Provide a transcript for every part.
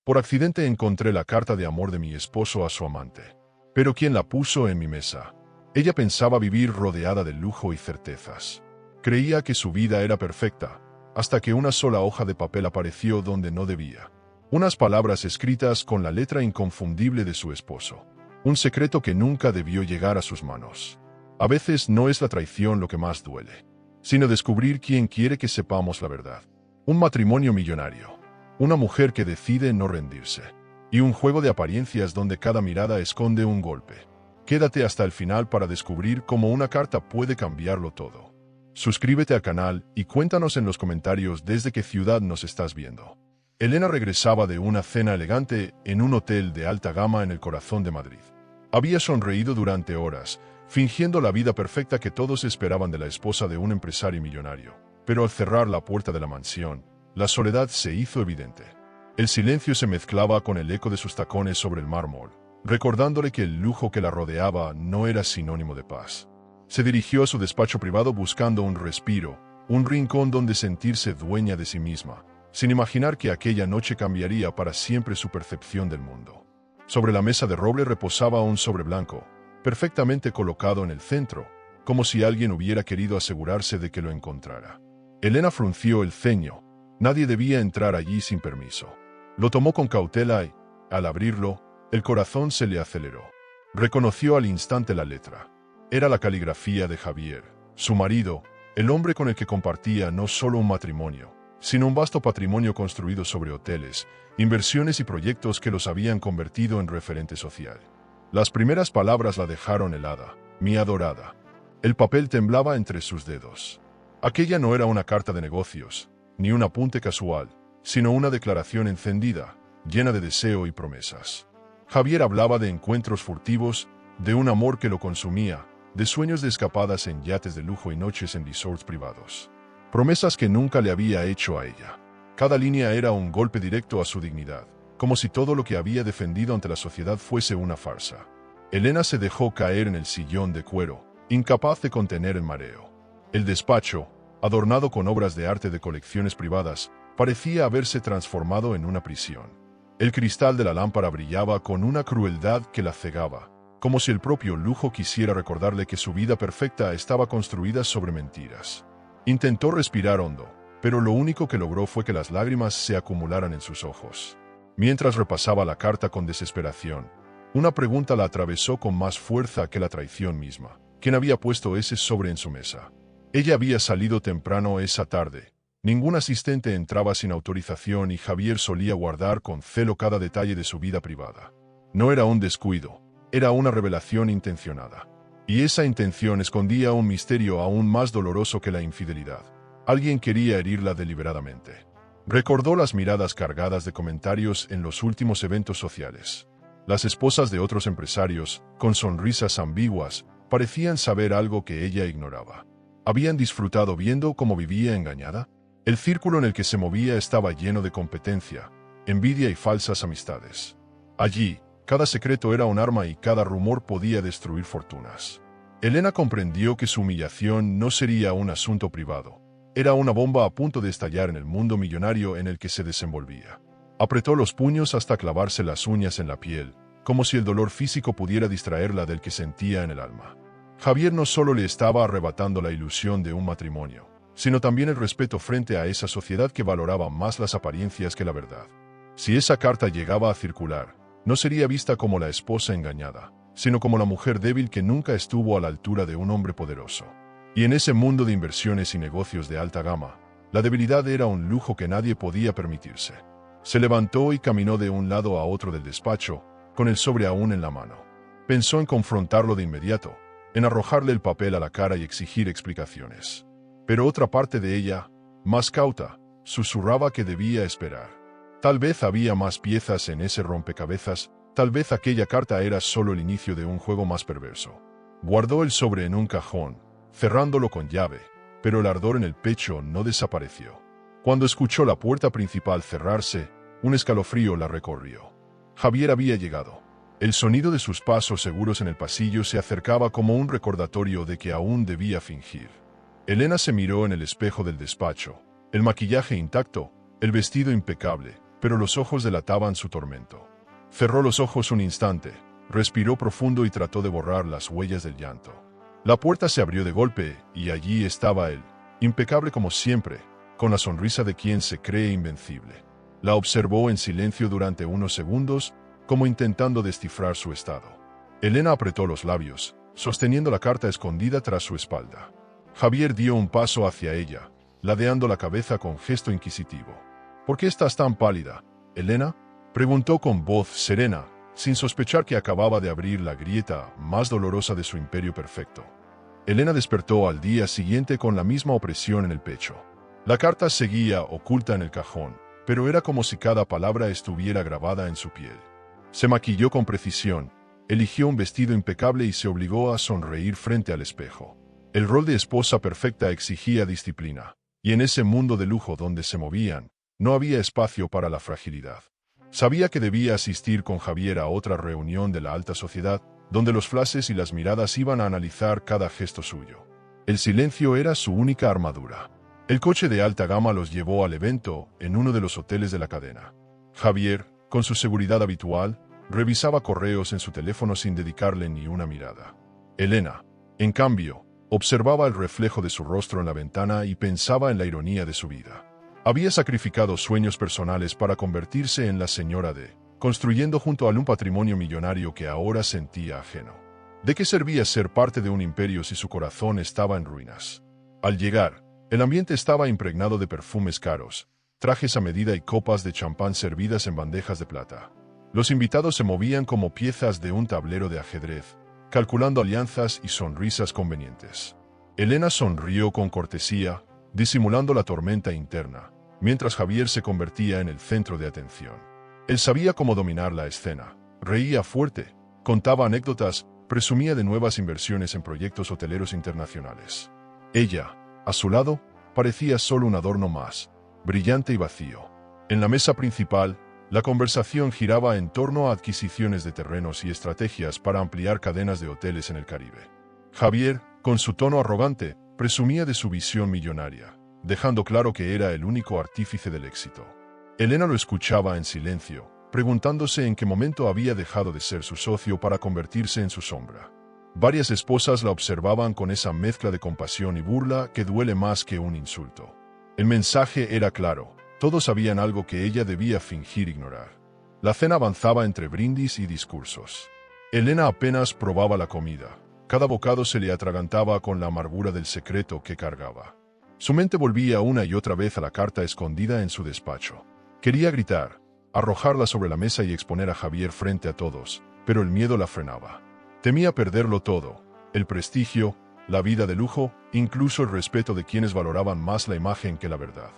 Por accidente encontré la carta de amor de mi esposo a su amante. Pero ¿quién la puso en mi mesa? Ella pensaba vivir rodeada de lujo y certezas. Creía que su vida era perfecta, hasta que una sola hoja de papel apareció donde no debía. Unas palabras escritas con la letra inconfundible de su esposo. Un secreto que nunca debió llegar a sus manos. A veces no es la traición lo que más duele, sino descubrir quién quiere que sepamos la verdad. Un matrimonio millonario. Una mujer que decide no rendirse. Y un juego de apariencias donde cada mirada esconde un golpe. Quédate hasta el final para descubrir cómo una carta puede cambiarlo todo. Suscríbete al canal y cuéntanos en los comentarios desde qué ciudad nos estás viendo. Elena regresaba de una cena elegante en un hotel de alta gama en el corazón de Madrid. Había sonreído durante horas, fingiendo la vida perfecta que todos esperaban de la esposa de un empresario millonario. Pero al cerrar la puerta de la mansión, la soledad se hizo evidente. El silencio se mezclaba con el eco de sus tacones sobre el mármol, recordándole que el lujo que la rodeaba no era sinónimo de paz. Se dirigió a su despacho privado buscando un respiro, un rincón donde sentirse dueña de sí misma, sin imaginar que aquella noche cambiaría para siempre su percepción del mundo. Sobre la mesa de roble reposaba un sobre blanco, perfectamente colocado en el centro, como si alguien hubiera querido asegurarse de que lo encontrara. Elena frunció el ceño. Nadie debía entrar allí sin permiso. Lo tomó con cautela y, al abrirlo, el corazón se le aceleró. Reconoció al instante la letra. Era la caligrafía de Javier, su marido, el hombre con el que compartía no solo un matrimonio, sino un vasto patrimonio construido sobre hoteles, inversiones y proyectos que los habían convertido en referente social. Las primeras palabras la dejaron helada. Mi adorada. El papel temblaba entre sus dedos. Aquella no era una carta de negocios, ni un apunte casual, sino una declaración encendida, llena de deseo y promesas. Javier hablaba de encuentros furtivos, de un amor que lo consumía, de sueños de escapadas en yates de lujo y noches en resorts privados. Promesas que nunca le había hecho a ella. Cada línea era un golpe directo a su dignidad, como si todo lo que había defendido ante la sociedad fuese una farsa. Elena se dejó caer en el sillón de cuero, incapaz de contener el mareo. El despacho, adornado con obras de arte de colecciones privadas, parecía haberse transformado en una prisión. El cristal de la lámpara brillaba con una crueldad que la cegaba, como si el propio lujo quisiera recordarle que su vida perfecta estaba construida sobre mentiras. Intentó respirar hondo, pero lo único que logró fue que las lágrimas se acumularan en sus ojos. Mientras repasaba la carta con desesperación, una pregunta la atravesó con más fuerza que la traición misma. ¿Quién había puesto ese sobre en su mesa? Ella había salido temprano esa tarde. Ningún asistente entraba sin autorización y Javier solía guardar con celo cada detalle de su vida privada. No era un descuido, era una revelación intencionada. Y esa intención escondía un misterio aún más doloroso que la infidelidad. Alguien quería herirla deliberadamente. Recordó las miradas cargadas de comentarios en los últimos eventos sociales. Las esposas de otros empresarios, con sonrisas ambiguas, parecían saber algo que ella ignoraba. ¿Habían disfrutado viendo cómo vivía engañada? El círculo en el que se movía estaba lleno de competencia, envidia y falsas amistades. Allí, cada secreto era un arma y cada rumor podía destruir fortunas. Elena comprendió que su humillación no sería un asunto privado. Era una bomba a punto de estallar en el mundo millonario en el que se desenvolvía. Apretó los puños hasta clavarse las uñas en la piel, como si el dolor físico pudiera distraerla del que sentía en el alma. Javier no solo le estaba arrebatando la ilusión de un matrimonio, sino también el respeto frente a esa sociedad que valoraba más las apariencias que la verdad. Si esa carta llegaba a circular, no sería vista como la esposa engañada, sino como la mujer débil que nunca estuvo a la altura de un hombre poderoso. Y en ese mundo de inversiones y negocios de alta gama, la debilidad era un lujo que nadie podía permitirse. Se levantó y caminó de un lado a otro del despacho, con el sobre aún en la mano. Pensó en confrontarlo de inmediato, en arrojarle el papel a la cara y exigir explicaciones. Pero otra parte de ella, más cauta, susurraba que debía esperar. Tal vez había más piezas en ese rompecabezas, tal vez aquella carta era solo el inicio de un juego más perverso. Guardó el sobre en un cajón, cerrándolo con llave, pero el ardor en el pecho no desapareció. Cuando escuchó la puerta principal cerrarse, un escalofrío la recorrió. Javier había llegado. El sonido de sus pasos seguros en el pasillo se acercaba como un recordatorio de que aún debía fingir. Elena se miró en el espejo del despacho, el maquillaje intacto, el vestido impecable, pero los ojos delataban su tormento. Cerró los ojos un instante, respiró profundo y trató de borrar las huellas del llanto. La puerta se abrió de golpe, y allí estaba él, impecable como siempre, con la sonrisa de quien se cree invencible. La observó en silencio durante unos segundos, como intentando descifrar su estado. Elena apretó los labios, sosteniendo la carta escondida tras su espalda. Javier dio un paso hacia ella, ladeando la cabeza con gesto inquisitivo. «¿Por qué estás tan pálida, Elena?», preguntó con voz serena, sin sospechar que acababa de abrir la grieta más dolorosa de su imperio perfecto. Elena despertó al día siguiente con la misma opresión en el pecho. La carta seguía oculta en el cajón, pero era como si cada palabra estuviera grabada en su piel. Se maquilló con precisión, eligió un vestido impecable y se obligó a sonreír frente al espejo. El rol de esposa perfecta exigía disciplina, y en ese mundo de lujo donde se movían, no había espacio para la fragilidad. Sabía que debía asistir con Javier a otra reunión de la alta sociedad, donde los flashes y las miradas iban a analizar cada gesto suyo. El silencio era su única armadura. El coche de alta gama los llevó al evento en uno de los hoteles de la cadena. Javier, con su seguridad habitual, revisaba correos en su teléfono sin dedicarle ni una mirada. Elena, en cambio, observaba el reflejo de su rostro en la ventana y pensaba en la ironía de su vida. Había sacrificado sueños personales para convertirse en la señora D, construyendo junto a él un patrimonio millonario que ahora sentía ajeno. ¿De qué servía ser parte de un imperio si su corazón estaba en ruinas? Al llegar, el ambiente estaba impregnado de perfumes caros, trajes a medida y copas de champán servidas en bandejas de plata. Los invitados se movían como piezas de un tablero de ajedrez, calculando alianzas y sonrisas convenientes. Elena sonrió con cortesía, disimulando la tormenta interna, mientras Javier se convertía en el centro de atención. Él sabía cómo dominar la escena, reía fuerte, contaba anécdotas, presumía de nuevas inversiones en proyectos hoteleros internacionales. Ella, a su lado, parecía solo un adorno más, brillante y vacío. En la mesa principal, la conversación giraba en torno a adquisiciones de terrenos y estrategias para ampliar cadenas de hoteles en el Caribe. Javier, con su tono arrogante, presumía de su visión millonaria, dejando claro que era el único artífice del éxito. Elena lo escuchaba en silencio, preguntándose en qué momento había dejado de ser su socio para convertirse en su sombra. Varias esposas la observaban con esa mezcla de compasión y burla que duele más que un insulto. El mensaje era claro, todos sabían algo que ella debía fingir ignorar. La cena avanzaba entre brindis y discursos. Elena apenas probaba la comida, cada bocado se le atragantaba con la amargura del secreto que cargaba. Su mente volvía una y otra vez a la carta escondida en su despacho. Quería gritar, arrojarla sobre la mesa y exponer a Javier frente a todos, pero el miedo la frenaba. Temía perderlo todo, el prestigio, la vida de lujo, incluso el respeto de quienes valoraban más la imagen que la verdad.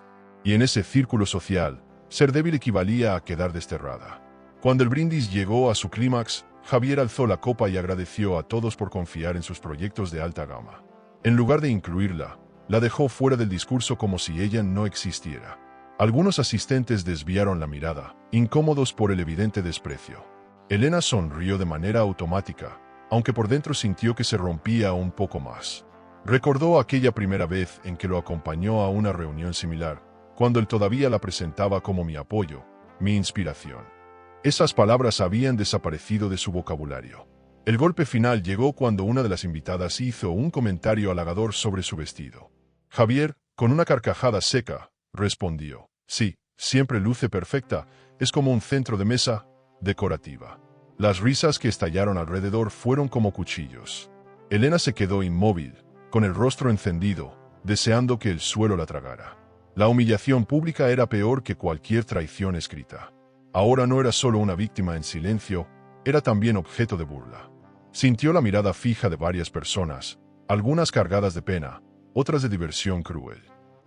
Y en ese círculo social, ser débil equivalía a quedar desterrada. Cuando el brindis llegó a su clímax, Javier alzó la copa y agradeció a todos por confiar en sus proyectos de alta gama. En lugar de incluirla, la dejó fuera del discurso como si ella no existiera. Algunos asistentes desviaron la mirada, incómodos por el evidente desprecio. Elena sonrió de manera automática, aunque por dentro sintió que se rompía un poco más. Recordó aquella primera vez en que lo acompañó a una reunión similar, cuando él todavía la presentaba como mi apoyo, mi inspiración. Esas palabras habían desaparecido de su vocabulario. El golpe final llegó cuando una de las invitadas hizo un comentario halagador sobre su vestido. Javier, con una carcajada seca, respondió: «Sí, siempre luce perfecta, es como un centro de mesa decorativa». Las risas que estallaron alrededor fueron como cuchillos. Elena se quedó inmóvil, con el rostro encendido, deseando que el suelo la tragara. La humillación pública era peor que cualquier traición escrita. Ahora no era solo una víctima en silencio, era también objeto de burla. Sintió la mirada fija de varias personas, algunas cargadas de pena, otras de diversión cruel.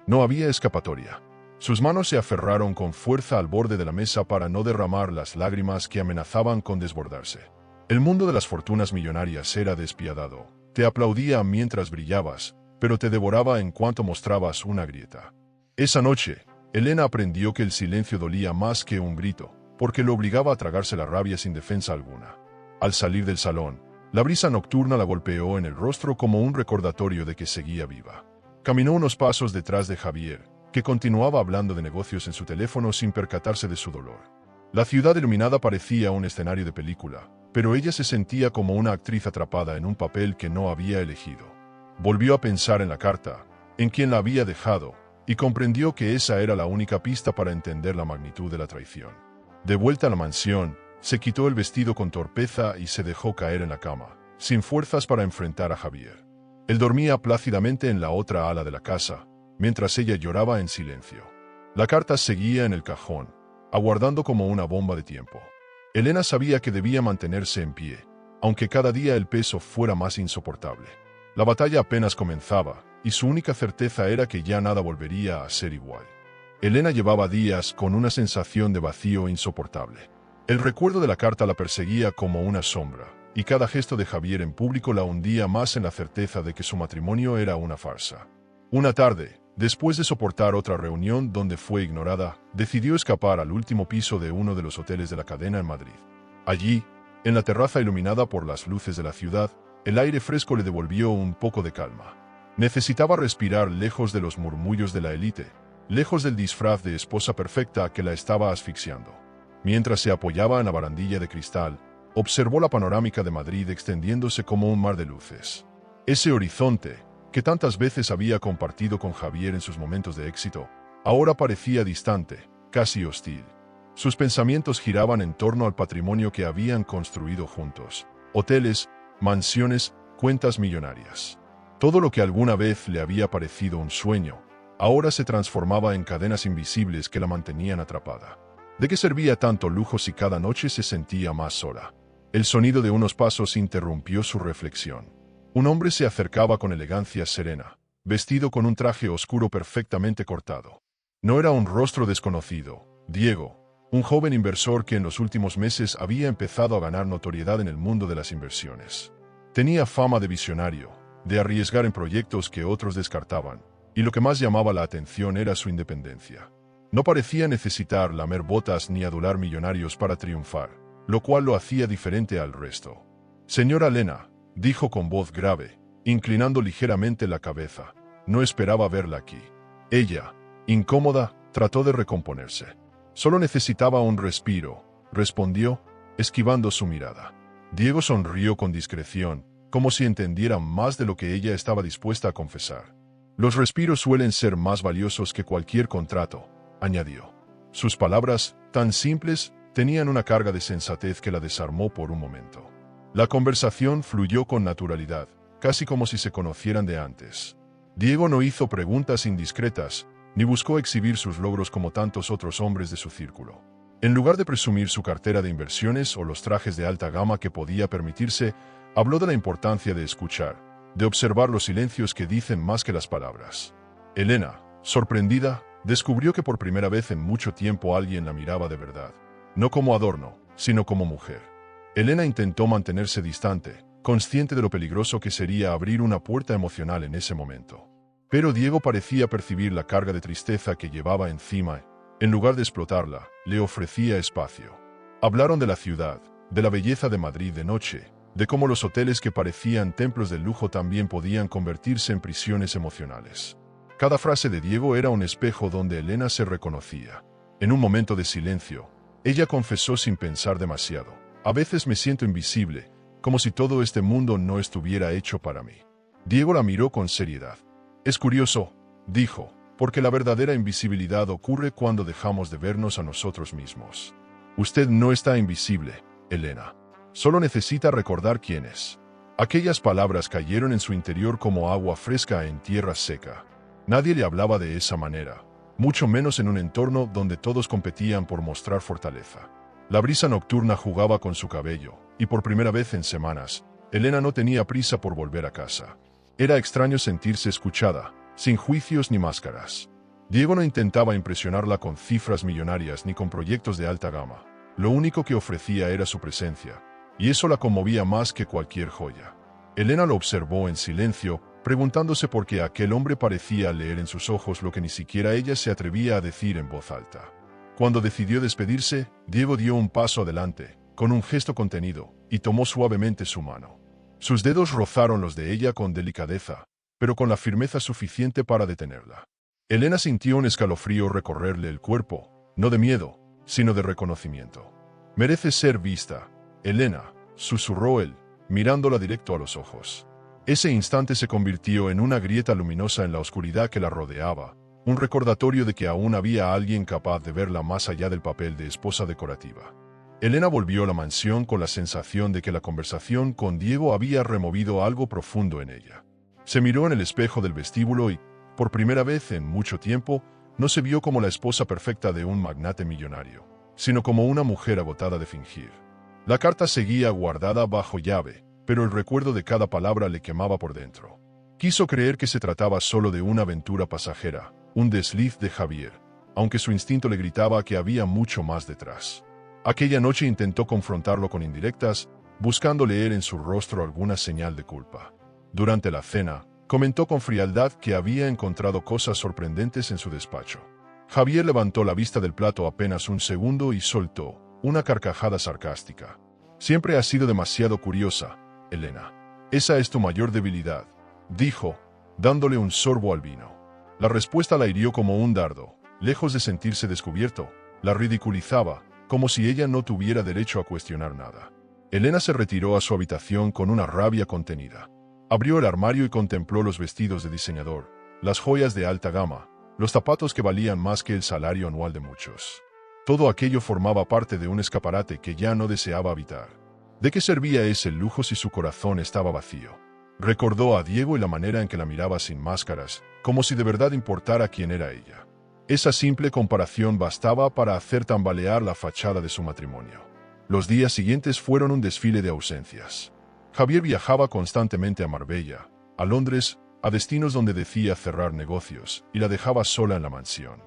No había escapatoria. Sus manos se aferraron con fuerza al borde de la mesa para no derramar las lágrimas que amenazaban con desbordarse. El mundo de las fortunas millonarias era despiadado. Te aplaudía mientras brillabas, pero te devoraba en cuanto mostrabas una grieta. Esa noche, Elena aprendió que el silencio dolía más que un grito, porque lo obligaba a tragarse la rabia sin defensa alguna. Al salir del salón, la brisa nocturna la golpeó en el rostro como un recordatorio de que seguía viva. Caminó unos pasos detrás de Javier, que continuaba hablando de negocios en su teléfono sin percatarse de su dolor. La ciudad iluminada parecía un escenario de película, pero ella se sentía como una actriz atrapada en un papel que no había elegido. Volvió a pensar en la carta, en quien la había dejado, y comprendió que esa era la única pista para entender la magnitud de la traición. De vuelta a la mansión, se quitó el vestido con torpeza y se dejó caer en la cama, sin fuerzas para enfrentar a Javier. Él dormía plácidamente en la otra ala de la casa, mientras ella lloraba en silencio. La carta seguía en el cajón, aguardando como una bomba de tiempo. Elena sabía que debía mantenerse en pie, aunque cada día el peso fuera más insoportable. La batalla apenas comenzaba, y su única certeza era que ya nada volvería a ser igual. Elena llevaba días con una sensación de vacío insoportable. El recuerdo de la carta la perseguía como una sombra, y cada gesto de Javier en público la hundía más en la certeza de que su matrimonio era una farsa. Una tarde, después de soportar otra reunión donde fue ignorada, decidió escapar al último piso de uno de los hoteles de la cadena en Madrid. Allí, en la terraza iluminada por las luces de la ciudad, el aire fresco le devolvió un poco de calma. Necesitaba respirar lejos de los murmullos de la élite, lejos del disfraz de esposa perfecta que la estaba asfixiando. Mientras se apoyaba en la barandilla de cristal, observó la panorámica de Madrid extendiéndose como un mar de luces. Ese horizonte, que tantas veces había compartido con Javier en sus momentos de éxito, ahora parecía distante, casi hostil. Sus pensamientos giraban en torno al patrimonio que habían construido juntos: hoteles, mansiones, cuentas millonarias. Todo lo que alguna vez le había parecido un sueño, ahora se transformaba en cadenas invisibles que la mantenían atrapada. ¿De qué servía tanto lujo si cada noche se sentía más sola? El sonido de unos pasos interrumpió su reflexión. Un hombre se acercaba con elegancia serena, vestido con un traje oscuro perfectamente cortado. No era un rostro desconocido: Diego, un joven inversor que en los últimos meses había empezado a ganar notoriedad en el mundo de las inversiones. Tenía fama de visionario, de arriesgar en proyectos que otros descartaban, y lo que más llamaba la atención era su independencia. No parecía necesitar lamer botas ni adular millonarios para triunfar, lo cual lo hacía diferente al resto. «Señora Elena», dijo con voz grave, inclinando ligeramente la cabeza, «no esperaba verla aquí». Ella, incómoda, trató de recomponerse. «Solo necesitaba un respiro», respondió, esquivando su mirada. Diego sonrió con discreción, como si entendiera más de lo que ella estaba dispuesta a confesar. «Los respiros suelen ser más valiosos que cualquier contrato», añadió. Sus palabras, tan simples, tenían una carga de sensatez que la desarmó por un momento. La conversación fluyó con naturalidad, casi como si se conocieran de antes. Diego no hizo preguntas indiscretas, ni buscó exhibir sus logros como tantos otros hombres de su círculo. En lugar de presumir su cartera de inversiones o los trajes de alta gama que podía permitirse, habló de la importancia de escuchar, de observar los silencios que dicen más que las palabras. Elena, sorprendida, descubrió que por primera vez en mucho tiempo alguien la miraba de verdad, no como adorno, sino como mujer. Elena intentó mantenerse distante, consciente de lo peligroso que sería abrir una puerta emocional en ese momento. Pero Diego parecía percibir la carga de tristeza que llevaba encima. En lugar de explotarla, le ofrecía espacio. Hablaron de la ciudad, de la belleza de Madrid de noche, de cómo los hoteles que parecían templos del lujo también podían convertirse en prisiones emocionales. Cada frase de Diego era un espejo donde Elena se reconocía. En un momento de silencio, ella confesó sin pensar demasiado: «A veces me siento invisible, como si todo este mundo no estuviera hecho para mí». Diego la miró con seriedad. «Es curioso», dijo, «porque la verdadera invisibilidad ocurre cuando dejamos de vernos a nosotros mismos. Usted no está invisible, Elena. Solo necesita recordar quién es». Aquellas palabras cayeron en su interior como agua fresca en tierra seca. Nadie le hablaba de esa manera, mucho menos en un entorno donde todos competían por mostrar fortaleza. La brisa nocturna jugaba con su cabello, y por primera vez en semanas, Elena no tenía prisa por volver a casa. Era extraño sentirse escuchada, sin juicios ni máscaras. Diego no intentaba impresionarla con cifras millonarias ni con proyectos de alta gama. Lo único que ofrecía era su presencia, y eso la conmovía más que cualquier joya. Elena lo observó en silencio, preguntándose por qué aquel hombre parecía leer en sus ojos lo que ni siquiera ella se atrevía a decir en voz alta. Cuando decidió despedirse, Diego dio un paso adelante, con un gesto contenido, y tomó suavemente su mano. Sus dedos rozaron los de ella con delicadeza, pero con la firmeza suficiente para detenerla. Elena sintió un escalofrío recorrerle el cuerpo, no de miedo, sino de reconocimiento. «Mereces ser vista, Elena», susurró él, mirándola directo a los ojos. Ese instante se convirtió en una grieta luminosa en la oscuridad que la rodeaba, un recordatorio de que aún había alguien capaz de verla más allá del papel de esposa decorativa. Elena volvió a la mansión con la sensación de que la conversación con Diego había removido algo profundo en ella. Se miró en el espejo del vestíbulo y, por primera vez en mucho tiempo, no se vio como la esposa perfecta de un magnate millonario, sino como una mujer agotada de fingir. La carta seguía guardada bajo llave, pero el recuerdo de cada palabra le quemaba por dentro. Quiso creer que se trataba solo de una aventura pasajera, un desliz de Javier, aunque su instinto le gritaba que había mucho más detrás. Aquella noche intentó confrontarlo con indirectas, buscando leer en su rostro alguna señal de culpa. Durante la cena, comentó con frialdad que había encontrado cosas sorprendentes en su despacho. Javier levantó la vista del plato apenas un segundo y soltó una carcajada sarcástica. «Siempre has sido demasiado curiosa, Elena. Esa es tu mayor debilidad», dijo, dándole un sorbo al vino. La respuesta la hirió como un dardo. Lejos de sentirse descubierto, la ridiculizaba, como si ella no tuviera derecho a cuestionar nada. Elena se retiró a su habitación con una rabia contenida. Abrió el armario y contempló los vestidos de diseñador, las joyas de alta gama, los zapatos que valían más que el salario anual de muchos. Todo aquello formaba parte de un escaparate que ya no deseaba habitar. ¿De qué servía ese lujo si su corazón estaba vacío? Recordó a Diego y la manera en que la miraba sin máscaras, como si de verdad importara quién era ella. Esa simple comparación bastaba para hacer tambalear la fachada de su matrimonio. Los días siguientes fueron un desfile de ausencias. Javier viajaba constantemente a Marbella, a Londres, a destinos donde decía cerrar negocios, y la dejaba sola en la mansión.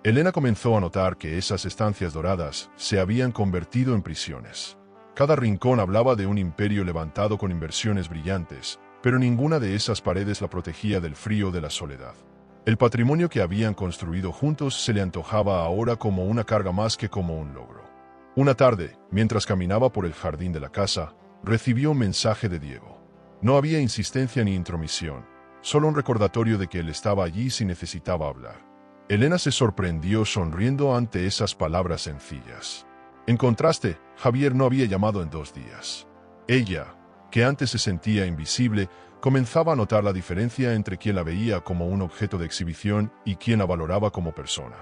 Elena comenzó a notar que esas estancias doradas se habían convertido en prisiones. Cada rincón hablaba de un imperio levantado con inversiones brillantes, pero ninguna de esas paredes la protegía del frío de la soledad. El patrimonio que habían construido juntos se le antojaba ahora como una carga más que como un logro. Una tarde, mientras caminaba por el jardín de la casa, recibió un mensaje de Diego. No había insistencia ni intromisión, solo un recordatorio de que él estaba allí si necesitaba hablar. Elena se sorprendió sonriendo ante esas palabras sencillas. En contraste, Javier no había llamado en 2 días. Ella, que antes se sentía invisible, comenzaba a notar la diferencia entre quien la veía como un objeto de exhibición y quien la valoraba como persona.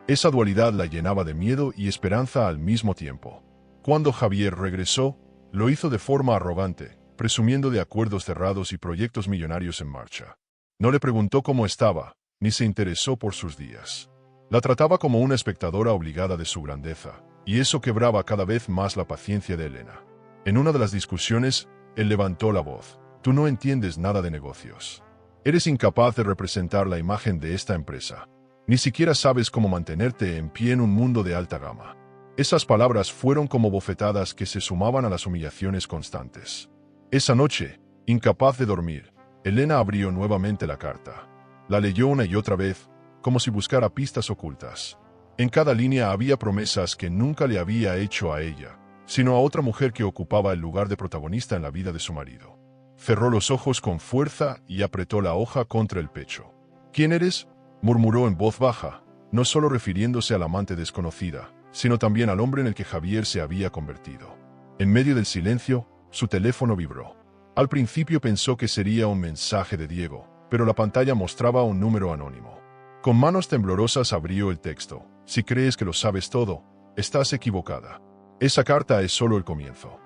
Esa dualidad la llenaba de miedo y esperanza al mismo tiempo. Cuando Javier regresó, lo hizo de forma arrogante, presumiendo de acuerdos cerrados y proyectos millonarios en marcha. No le preguntó cómo estaba, ni se interesó por sus días. La trataba como una espectadora obligada de su grandeza, y eso quebraba cada vez más la paciencia de Elena. En una de las discusiones, él levantó la voz. «Tú no entiendes nada de negocios. Eres incapaz de representar la imagen de esta empresa. Ni siquiera sabes cómo mantenerte en pie en un mundo de alta gama». Esas palabras fueron como bofetadas que se sumaban a las humillaciones constantes. Esa noche, incapaz de dormir, Elena abrió nuevamente la carta. La leyó una y otra vez, como si buscara pistas ocultas. En cada línea había promesas que nunca le había hecho a ella, sino a otra mujer que ocupaba el lugar de protagonista en la vida de su marido. Cerró los ojos con fuerza y apretó la hoja contra el pecho. «¿Quién eres?», murmuró en voz baja, no solo refiriéndose a la amante desconocida, sino también al hombre en el que Javier se había convertido. En medio del silencio, su teléfono vibró. Al principio pensó que sería un mensaje de Diego, pero la pantalla mostraba un número anónimo. Con manos temblorosas abrió el texto. «Si crees que lo sabes todo, estás equivocada. Esa carta es solo el comienzo».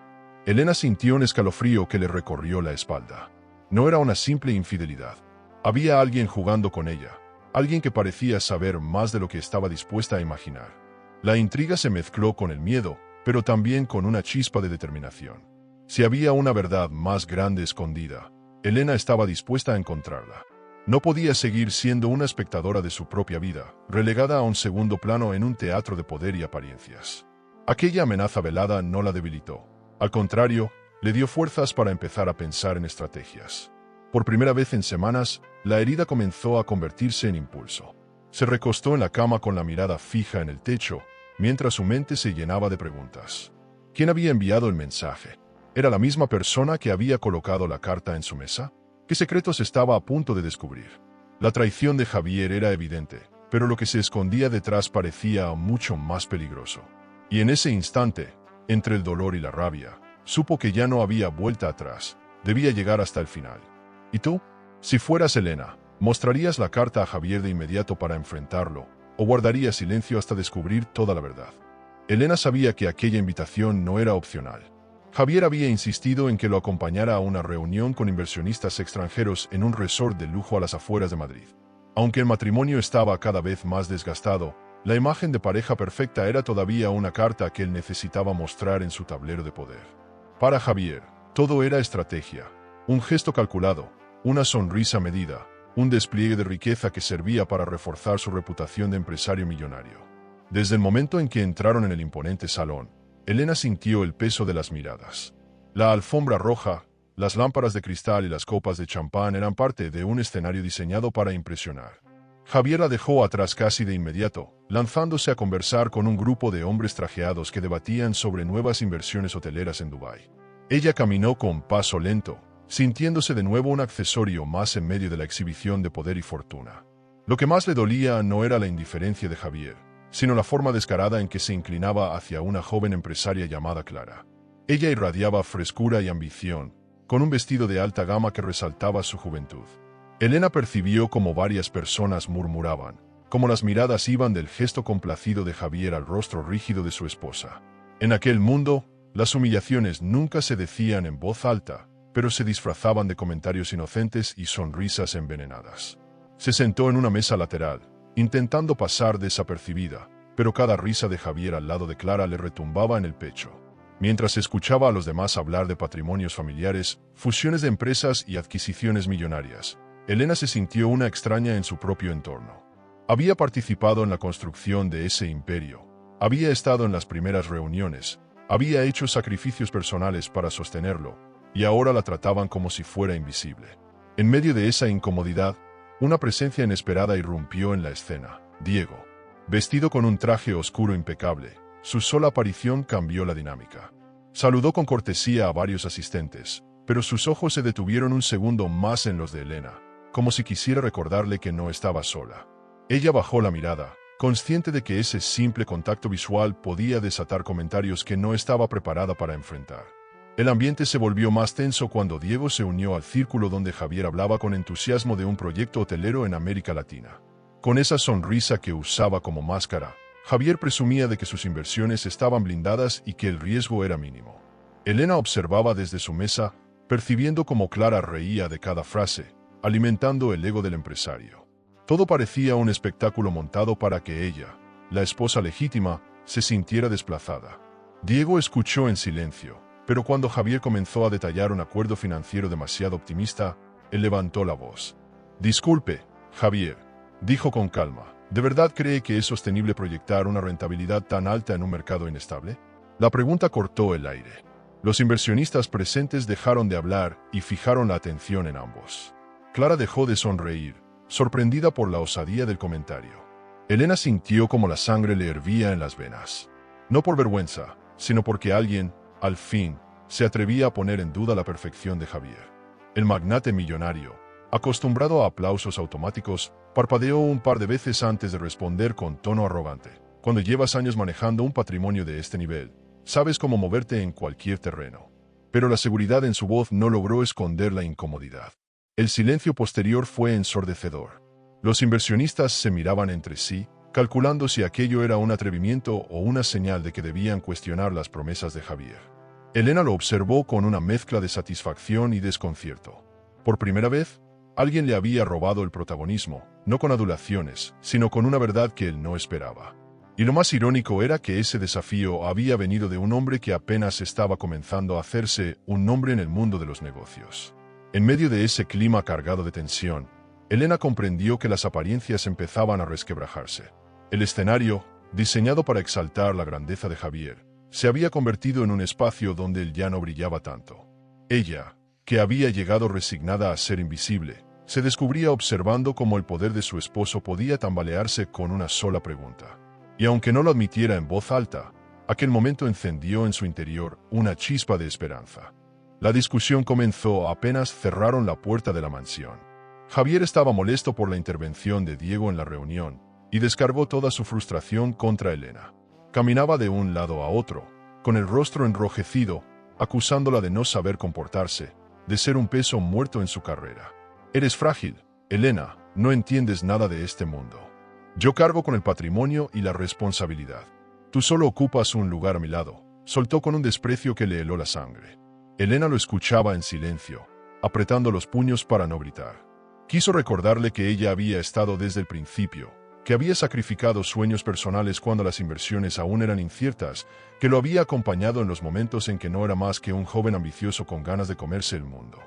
Elena sintió un escalofrío que le recorrió la espalda. No era una simple infidelidad. Había alguien jugando con ella, alguien que parecía saber más de lo que estaba dispuesta a imaginar. La intriga se mezcló con el miedo, pero también con una chispa de determinación. Si había una verdad más grande escondida, Elena estaba dispuesta a encontrarla. No podía seguir siendo una espectadora de su propia vida, relegada a un segundo plano en un teatro de poder y apariencias. Aquella amenaza velada no la debilitó. Al contrario, le dio fuerzas para empezar a pensar en estrategias. Por primera vez en semanas, la herida comenzó a convertirse en impulso. Se recostó en la cama con la mirada fija en el techo, mientras su mente se llenaba de preguntas. ¿Quién había enviado el mensaje? ¿Era la misma persona que había colocado la carta en su mesa? ¿Qué secretos estaba a punto de descubrir? La traición de Javier era evidente, pero lo que se escondía detrás parecía mucho más peligroso. Y en ese instante, entre el dolor y la rabia, supo que ya no había vuelta atrás, debía llegar hasta el final. ¿Y tú? Si fueras Elena, ¿mostrarías la carta a Javier de inmediato para enfrentarlo, o guardarías silencio hasta descubrir toda la verdad? Elena sabía que aquella invitación no era opcional. Javier había insistido en que lo acompañara a una reunión con inversionistas extranjeros en un resort de lujo a las afueras de Madrid. Aunque el matrimonio estaba cada vez más desgastado, la imagen de pareja perfecta era todavía una carta que él necesitaba mostrar en su tablero de poder. Para Javier, todo era estrategia, un gesto calculado, una sonrisa medida, un despliegue de riqueza que servía para reforzar su reputación de empresario millonario. Desde el momento en que entraron en el imponente salón, Elena sintió el peso de las miradas. La alfombra roja, las lámparas de cristal y las copas de champán eran parte de un escenario diseñado para impresionar. Javier la dejó atrás casi de inmediato, lanzándose a conversar con un grupo de hombres trajeados que debatían sobre nuevas inversiones hoteleras en Dubái. Ella caminó con paso lento, sintiéndose de nuevo un accesorio más en medio de la exhibición de poder y fortuna. Lo que más le dolía no era la indiferencia de Javier, sino la forma descarada en que se inclinaba hacia una joven empresaria llamada Clara. Ella irradiaba frescura y ambición, con un vestido de alta gama que resaltaba su juventud. Elena percibió cómo varias personas murmuraban, cómo las miradas iban del gesto complacido de Javier al rostro rígido de su esposa. En aquel mundo, las humillaciones nunca se decían en voz alta, pero se disfrazaban de comentarios inocentes y sonrisas envenenadas. Se sentó en una mesa lateral, intentando pasar desapercibida, pero cada risa de Javier al lado de Clara le retumbaba en el pecho. Mientras escuchaba a los demás hablar de patrimonios familiares, fusiones de empresas y adquisiciones millonarias, Elena se sintió una extraña en su propio entorno. Había participado en la construcción de ese imperio, había estado en las primeras reuniones, había hecho sacrificios personales para sostenerlo, y ahora la trataban como si fuera invisible. En medio de esa incomodidad, una presencia inesperada irrumpió en la escena. Diego. Vestido con un traje oscuro impecable, su sola aparición cambió la dinámica. Saludó con cortesía a varios asistentes, pero sus ojos se detuvieron un segundo más en los de Elena, como si quisiera recordarle que no estaba sola. Ella bajó la mirada, consciente de que ese simple contacto visual podía desatar comentarios que no estaba preparada para enfrentar. El ambiente se volvió más tenso cuando Diego se unió al círculo donde Javier hablaba con entusiasmo de un proyecto hotelero en América Latina. Con esa sonrisa que usaba como máscara, Javier presumía de que sus inversiones estaban blindadas y que el riesgo era mínimo. Elena observaba desde su mesa, percibiendo cómo Clara reía de cada frase, alimentando el ego del empresario. Todo parecía un espectáculo montado para que ella, la esposa legítima, se sintiera desplazada. Diego escuchó en silencio, pero cuando Javier comenzó a detallar un acuerdo financiero demasiado optimista, él levantó la voz. «Disculpe, Javier», dijo con calma, ¿de verdad cree que es sostenible proyectar una rentabilidad tan alta en un mercado inestable? La pregunta cortó el aire. Los inversionistas presentes dejaron de hablar y fijaron la atención en ambos. Clara dejó de sonreír, sorprendida por la osadía del comentario. Elena sintió como la sangre le hervía en las venas. No por vergüenza, sino porque alguien, al fin, se atrevía a poner en duda la perfección de Javier. El magnate millonario, acostumbrado a aplausos automáticos, parpadeó un par de veces antes de responder con tono arrogante. Cuando llevas años manejando un patrimonio de este nivel, sabes cómo moverte en cualquier terreno. Pero la seguridad en su voz no logró esconder la incomodidad. El silencio posterior fue ensordecedor. Los inversionistas se miraban entre sí, calculando si aquello era un atrevimiento o una señal de que debían cuestionar las promesas de Javier. Elena lo observó con una mezcla de satisfacción y desconcierto. Por primera vez, alguien le había robado el protagonismo, no con adulaciones, sino con una verdad que él no esperaba. Y lo más irónico era que ese desafío había venido de un hombre que apenas estaba comenzando a hacerse un nombre en el mundo de los negocios. En medio de ese clima cargado de tensión, Elena comprendió que las apariencias empezaban a resquebrajarse. El escenario, diseñado para exaltar la grandeza de Javier, se había convertido en un espacio donde él ya no brillaba tanto. Ella, que había llegado resignada a ser invisible, se descubría observando cómo el poder de su esposo podía tambalearse con una sola pregunta. Y aunque no lo admitiera en voz alta, aquel momento encendió en su interior una chispa de esperanza. La discusión comenzó apenas cerraron la puerta de la mansión. Javier estaba molesto por la intervención de Diego en la reunión y descargó toda su frustración contra Elena. Caminaba de un lado a otro, con el rostro enrojecido, acusándola de no saber comportarse, de ser un peso muerto en su carrera. Eres frágil, Elena, no entiendes nada de este mundo. Yo cargo con el patrimonio y la responsabilidad. Tú solo ocupas un lugar a mi lado, soltó con un desprecio que le heló la sangre. Elena lo escuchaba en silencio, apretando los puños para no gritar. Quiso recordarle que ella había estado desde el principio, que había sacrificado sueños personales cuando las inversiones aún eran inciertas, que lo había acompañado en los momentos en que no era más que un joven ambicioso con ganas de comerse el mundo.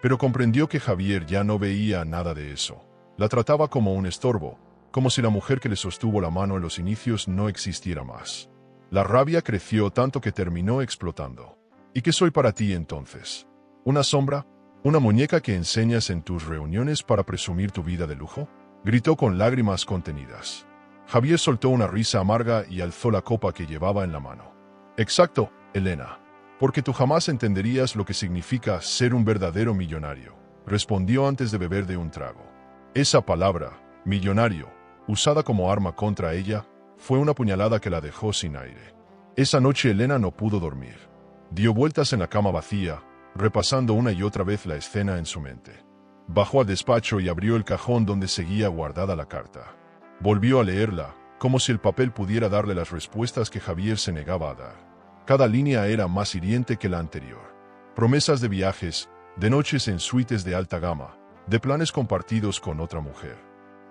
Pero comprendió que Javier ya no veía nada de eso. La trataba como un estorbo, como si la mujer que le sostuvo la mano en los inicios no existiera más. La rabia creció tanto que terminó explotando. ¿Y qué soy para ti entonces? ¿Una sombra? ¿Una muñeca que enseñas en tus reuniones para presumir tu vida de lujo? Gritó con lágrimas contenidas. Javier soltó una risa amarga y alzó la copa que llevaba en la mano. Exacto, Elena. Porque tú jamás entenderías lo que significa ser un verdadero millonario, respondió antes de beber de un trago. Esa palabra, millonario, usada como arma contra ella, fue una puñalada que la dejó sin aire. Esa noche Elena no pudo dormir. Dio vueltas en la cama vacía, repasando una y otra vez la escena en su mente. Bajó al despacho y abrió el cajón donde seguía guardada la carta. Volvió a leerla, como si el papel pudiera darle las respuestas que Javier se negaba a dar. Cada línea era más hiriente que la anterior. Promesas de viajes, de noches en suites de alta gama, de planes compartidos con otra mujer.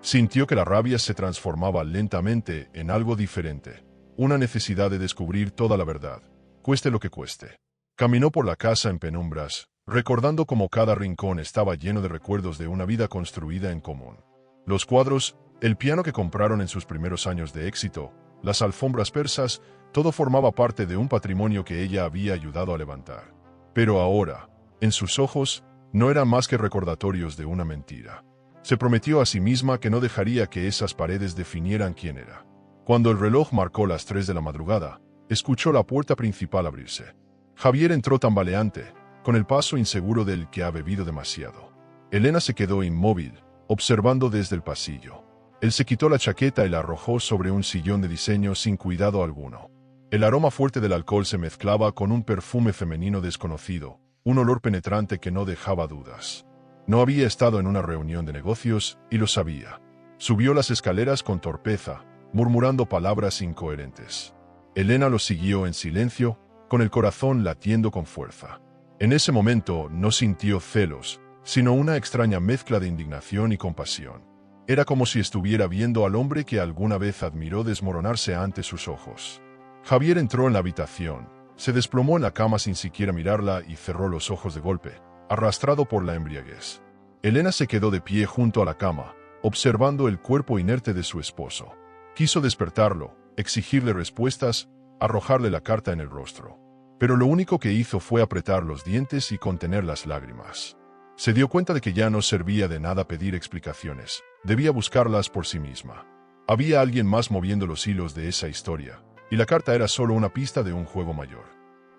Sintió que la rabia se transformaba lentamente en algo diferente, una necesidad de descubrir toda la verdad, cueste lo que cueste. Caminó por la casa en penumbras, recordando cómo cada rincón estaba lleno de recuerdos de una vida construida en común. Los cuadros, el piano que compraron en sus primeros años de éxito, las alfombras persas, todo formaba parte de un patrimonio que ella había ayudado a levantar. Pero ahora, en sus ojos, no eran más que recordatorios de una mentira. Se prometió a sí misma que no dejaría que esas paredes definieran quién era. Cuando el reloj marcó las 3 de la madrugada, escuchó la puerta principal abrirse. Javier entró tambaleante, con el paso inseguro del que ha bebido demasiado. Elena se quedó inmóvil, observando desde el pasillo. Él se quitó la chaqueta y la arrojó sobre un sillón de diseño sin cuidado alguno. El aroma fuerte del alcohol se mezclaba con un perfume femenino desconocido, un olor penetrante que no dejaba dudas. No había estado en una reunión de negocios y lo sabía. Subió las escaleras con torpeza, murmurando palabras incoherentes. Elena lo siguió en silencio, con el corazón latiendo con fuerza. En ese momento no sintió celos, sino una extraña mezcla de indignación y compasión. Era como si estuviera viendo al hombre que alguna vez admiró desmoronarse ante sus ojos. Javier entró en la habitación, se desplomó en la cama sin siquiera mirarla y cerró los ojos de golpe, arrastrado por la embriaguez. Elena se quedó de pie junto a la cama, observando el cuerpo inerte de su esposo. Quiso despertarlo, exigirle respuestas, arrojarle la carta en el rostro. Pero lo único que hizo fue apretar los dientes y contener las lágrimas. Se dio cuenta de que ya no servía de nada pedir explicaciones, debía buscarlas por sí misma. Había alguien más moviendo los hilos de esa historia, y la carta era solo una pista de un juego mayor.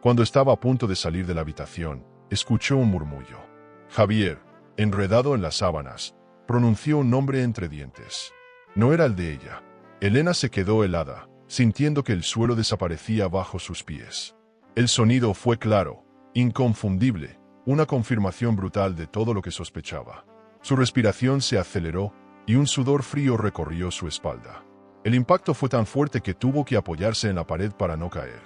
Cuando estaba a punto de salir de la habitación, escuchó un murmullo. Javier, enredado en las sábanas, pronunció un nombre entre dientes. No era el de ella. Elena se quedó helada, sintiendo que el suelo desaparecía bajo sus pies. El sonido fue claro, inconfundible, una confirmación brutal de todo lo que sospechaba. Su respiración se aceleró y un sudor frío recorrió su espalda. El impacto fue tan fuerte que tuvo que apoyarse en la pared para no caer.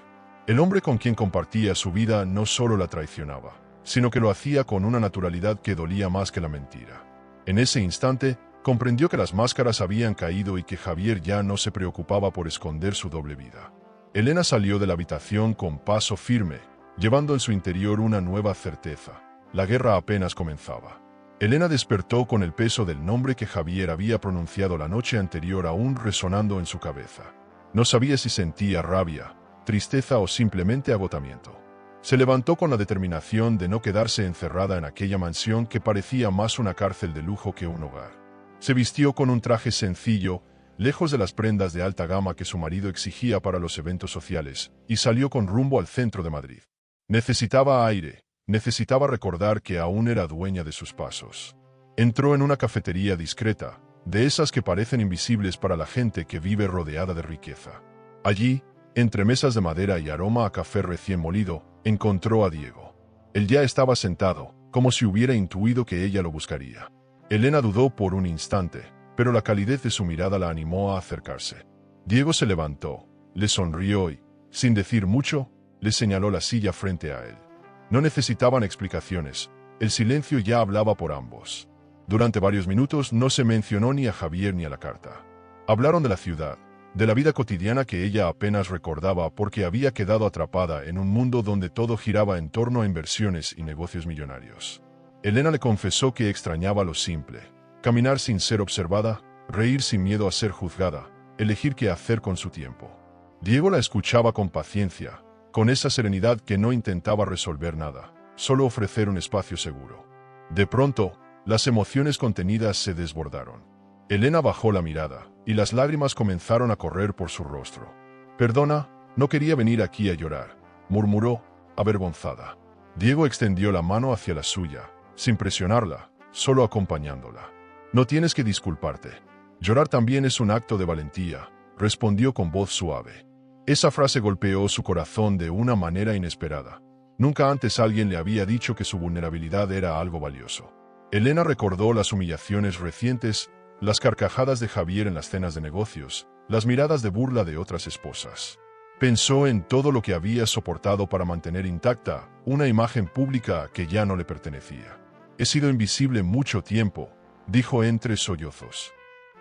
El hombre con quien compartía su vida no solo la traicionaba, sino que lo hacía con una naturalidad que dolía más que la mentira. En ese instante, comprendió que las máscaras habían caído y que Javier ya no se preocupaba por esconder su doble vida. Elena salió de la habitación con paso firme, llevando en su interior una nueva certeza. La guerra apenas comenzaba. Elena despertó con el peso del nombre que Javier había pronunciado la noche anterior aún resonando en su cabeza. No sabía si sentía rabia, tristeza o simplemente agotamiento. Se levantó con la determinación de no quedarse encerrada en aquella mansión que parecía más una cárcel de lujo que un hogar. Se vistió con un traje sencillo, lejos de las prendas de alta gama que su marido exigía para los eventos sociales, y salió con rumbo al centro de Madrid. Necesitaba aire, necesitaba recordar que aún era dueña de sus pasos. Entró en una cafetería discreta, de esas que parecen invisibles para la gente que vive rodeada de riqueza. Allí, entre mesas de madera y aroma a café recién molido, encontró a Diego. Él ya estaba sentado, como si hubiera intuido que ella lo buscaría. Elena dudó por un instante, pero la calidez de su mirada la animó a acercarse. Diego se levantó, le sonrió y, sin decir mucho, le señaló la silla frente a él. No necesitaban explicaciones, el silencio ya hablaba por ambos. Durante varios minutos no se mencionó ni a Javier ni a la carta. Hablaron de la ciudad, de la vida cotidiana que ella apenas recordaba porque había quedado atrapada en un mundo donde todo giraba en torno a inversiones y negocios millonarios. Elena le confesó que extrañaba lo simple, caminar sin ser observada, reír sin miedo a ser juzgada, elegir qué hacer con su tiempo. Diego la escuchaba con paciencia, con esa serenidad que no intentaba resolver nada, solo ofrecer un espacio seguro. De pronto, las emociones contenidas se desbordaron. Elena bajó la mirada, y las lágrimas comenzaron a correr por su rostro. «Perdona, no quería venir aquí a llorar», murmuró, avergonzada. Diego extendió la mano hacia la suya, sin presionarla, solo acompañándola. «No tienes que disculparte. Llorar también es un acto de valentía», respondió con voz suave. Esa frase golpeó su corazón de una manera inesperada. Nunca antes alguien le había dicho que su vulnerabilidad era algo valioso. Elena recordó las humillaciones recientes, las carcajadas de Javier en las cenas de negocios, las miradas de burla de otras esposas. Pensó en todo lo que había soportado para mantener intacta una imagen pública que ya no le pertenecía. «He sido invisible mucho tiempo», dijo entre sollozos.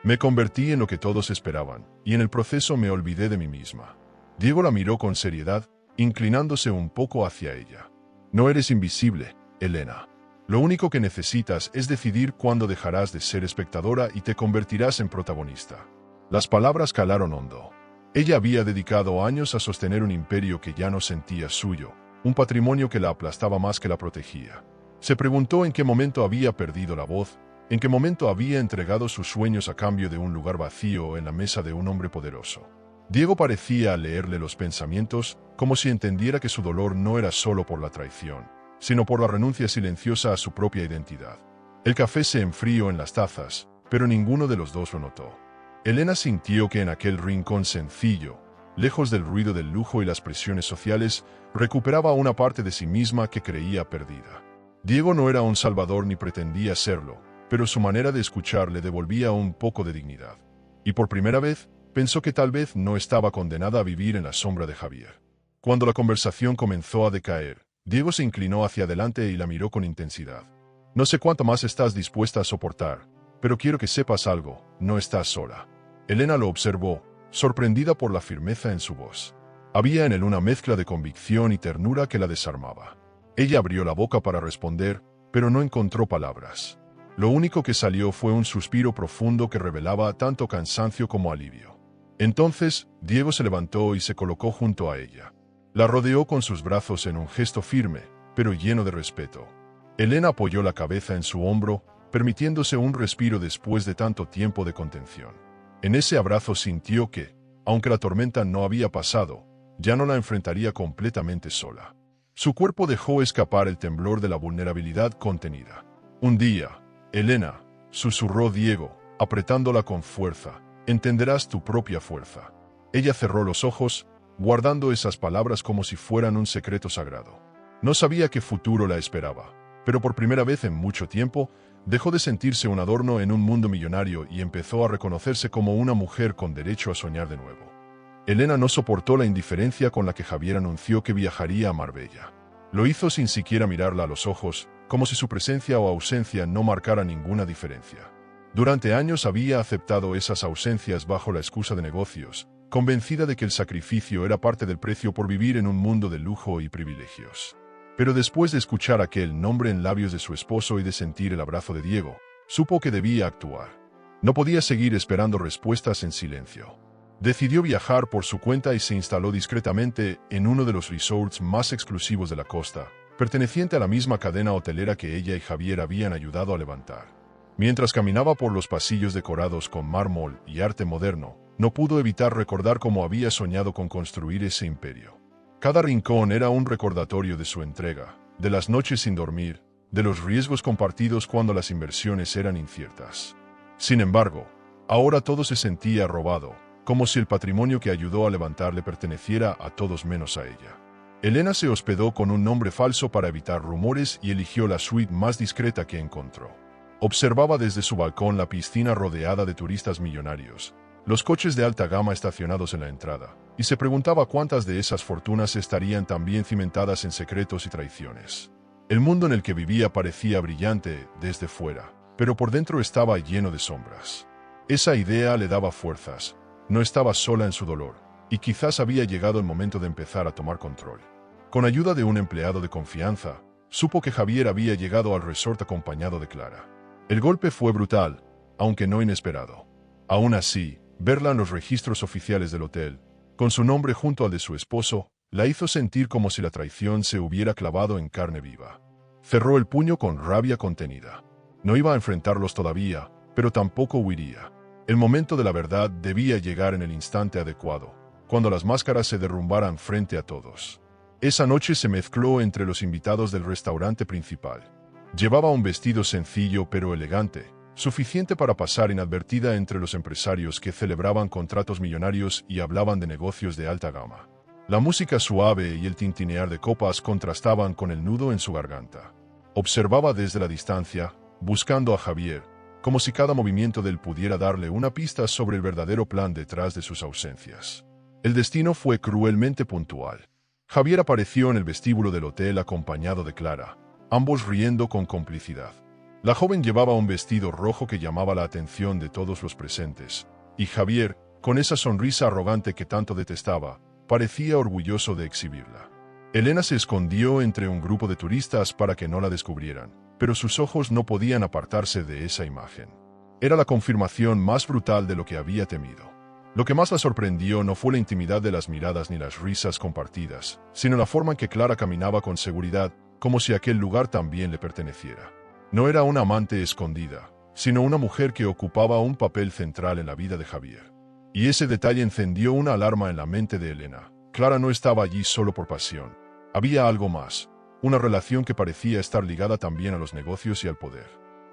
«Me convertí en lo que todos esperaban, y en el proceso me olvidé de mí misma». Diego la miró con seriedad, inclinándose un poco hacia ella. «No eres invisible, Elena. Lo único que necesitas es decidir cuándo dejarás de ser espectadora y te convertirás en protagonista». Las palabras calaron hondo. Ella había dedicado años a sostener un imperio que ya no sentía suyo, un patrimonio que la aplastaba más que la protegía. Se preguntó en qué momento había perdido la voz, en qué momento había entregado sus sueños a cambio de un lugar vacío en la mesa de un hombre poderoso. Diego parecía leerle los pensamientos, como si entendiera que su dolor no era solo por la traición, sino por la renuncia silenciosa a su propia identidad. El café se enfrió en las tazas, pero ninguno de los dos lo notó. Elena sintió que en aquel rincón sencillo, lejos del ruido del lujo y las presiones sociales, recuperaba una parte de sí misma que creía perdida. Diego no era un salvador ni pretendía serlo, pero su manera de escuchar le devolvía un poco de dignidad. Y por primera vez, pensó que tal vez no estaba condenada a vivir en la sombra de Javier. Cuando la conversación comenzó a decaer, Diego se inclinó hacia adelante y la miró con intensidad. «No sé cuánto más estás dispuesta a soportar, pero quiero que sepas algo, no estás sola». Elena lo observó, sorprendida por la firmeza en su voz. Había en él una mezcla de convicción y ternura que la desarmaba. Ella abrió la boca para responder, pero no encontró palabras. Lo único que salió fue un suspiro profundo que revelaba tanto cansancio como alivio. Entonces, Diego se levantó y se colocó junto a ella. La rodeó con sus brazos en un gesto firme, pero lleno de respeto. Elena apoyó la cabeza en su hombro, permitiéndose un respiro después de tanto tiempo de contención. En ese abrazo sintió que, aunque la tormenta no había pasado, ya no la enfrentaría completamente sola. Su cuerpo dejó escapar el temblor de la vulnerabilidad contenida. «Un día, Elena», susurró Diego, apretándola con fuerza, «entenderás tu propia fuerza». Ella cerró los ojos, guardando esas palabras como si fueran un secreto sagrado. No sabía qué futuro la esperaba, pero por primera vez en mucho tiempo, dejó de sentirse un adorno en un mundo millonario y empezó a reconocerse como una mujer con derecho a soñar de nuevo. Elena no soportó la indiferencia con la que Javier anunció que viajaría a Marbella. Lo hizo sin siquiera mirarla a los ojos, como si su presencia o ausencia no marcara ninguna diferencia. Durante años había aceptado esas ausencias bajo la excusa de negocios, convencida de que el sacrificio era parte del precio por vivir en un mundo de lujo y privilegios. Pero después de escuchar aquel nombre en labios de su esposo y de sentir el abrazo de Diego, supo que debía actuar. No podía seguir esperando respuestas en silencio. Decidió viajar por su cuenta y se instaló discretamente en uno de los resorts más exclusivos de la costa, perteneciente a la misma cadena hotelera que ella y Javier habían ayudado a levantar. Mientras caminaba por los pasillos decorados con mármol y arte moderno, no pudo evitar recordar cómo había soñado con construir ese imperio. Cada rincón era un recordatorio de su entrega, de las noches sin dormir, de los riesgos compartidos cuando las inversiones eran inciertas. Sin embargo, ahora todo se sentía robado, como si el patrimonio que ayudó a levantar le perteneciera a todos menos a ella. Elena se hospedó con un nombre falso para evitar rumores y eligió la suite más discreta que encontró. Observaba desde su balcón la piscina rodeada de turistas millonarios, los coches de alta gama estacionados en la entrada, y se preguntaba cuántas de esas fortunas estarían también cimentadas en secretos y traiciones. El mundo en el que vivía parecía brillante desde fuera, pero por dentro estaba lleno de sombras. Esa idea le daba fuerzas. No estaba sola en su dolor, y quizás había llegado el momento de empezar a tomar control. Con ayuda de un empleado de confianza, supo que Javier había llegado al resort acompañado de Clara. El golpe fue brutal, aunque no inesperado. Aún así, verla en los registros oficiales del hotel, con su nombre junto al de su esposo, la hizo sentir como si la traición se hubiera clavado en carne viva. Cerró el puño con rabia contenida. No iba a enfrentarlos todavía, pero tampoco huiría. El momento de la verdad debía llegar en el instante adecuado, cuando las máscaras se derrumbaran frente a todos. Esa noche se mezcló entre los invitados del restaurante principal. Llevaba un vestido sencillo pero elegante, suficiente para pasar inadvertida entre los empresarios que celebraban contratos millonarios y hablaban de negocios de alta gama. La música suave y el tintinear de copas contrastaban con el nudo en su garganta. Observaba desde la distancia, buscando a Javier, como si cada movimiento de él pudiera darle una pista sobre el verdadero plan detrás de sus ausencias. El destino fue cruelmente puntual. Javier apareció en el vestíbulo del hotel acompañado de Clara, ambos riendo con complicidad. La joven llevaba un vestido rojo que llamaba la atención de todos los presentes, y Javier, con esa sonrisa arrogante que tanto detestaba, parecía orgulloso de exhibirla. Elena se escondió entre un grupo de turistas para que no la descubrieran, pero sus ojos no podían apartarse de esa imagen. Era la confirmación más brutal de lo que había temido. Lo que más la sorprendió no fue la intimidad de las miradas ni las risas compartidas, sino la forma en que Clara caminaba con seguridad, como si aquel lugar también le perteneciera. No era una amante escondida, sino una mujer que ocupaba un papel central en la vida de Javier. Y ese detalle encendió una alarma en la mente de Elena. Clara no estaba allí solo por pasión. Había algo más, una relación que parecía estar ligada también a los negocios y al poder.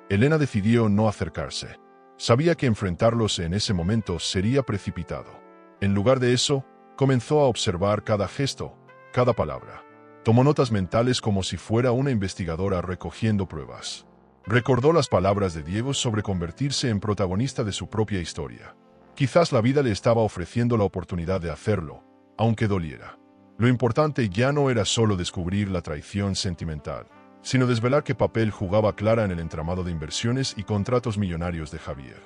Elena decidió no acercarse. Sabía que enfrentarlos en ese momento sería precipitado. En lugar de eso, comenzó a observar cada gesto, cada palabra. Tomó notas mentales como si fuera una investigadora recogiendo pruebas. Recordó las palabras de Diego sobre convertirse en protagonista de su propia historia. Quizás la vida le estaba ofreciendo la oportunidad de hacerlo, aunque doliera. Lo importante ya no era solo descubrir la traición sentimental, sino desvelar qué papel jugaba Clara en el entramado de inversiones y contratos millonarios de Javier.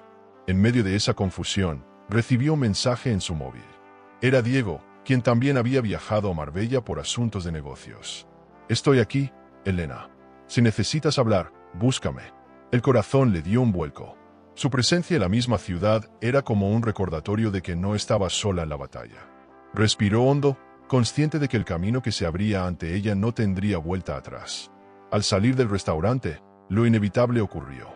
En medio de esa confusión, recibió un mensaje en su móvil. Era Diego, quien también había viajado a Marbella por asuntos de negocios. «Estoy aquí, Elena. Si necesitas hablar, búscame». El corazón le dio un vuelco. Su presencia en la misma ciudad era como un recordatorio de que no estaba sola en la batalla. Respiró hondo, consciente de que el camino que se abría ante ella no tendría vuelta atrás. Al salir del restaurante, lo inevitable ocurrió.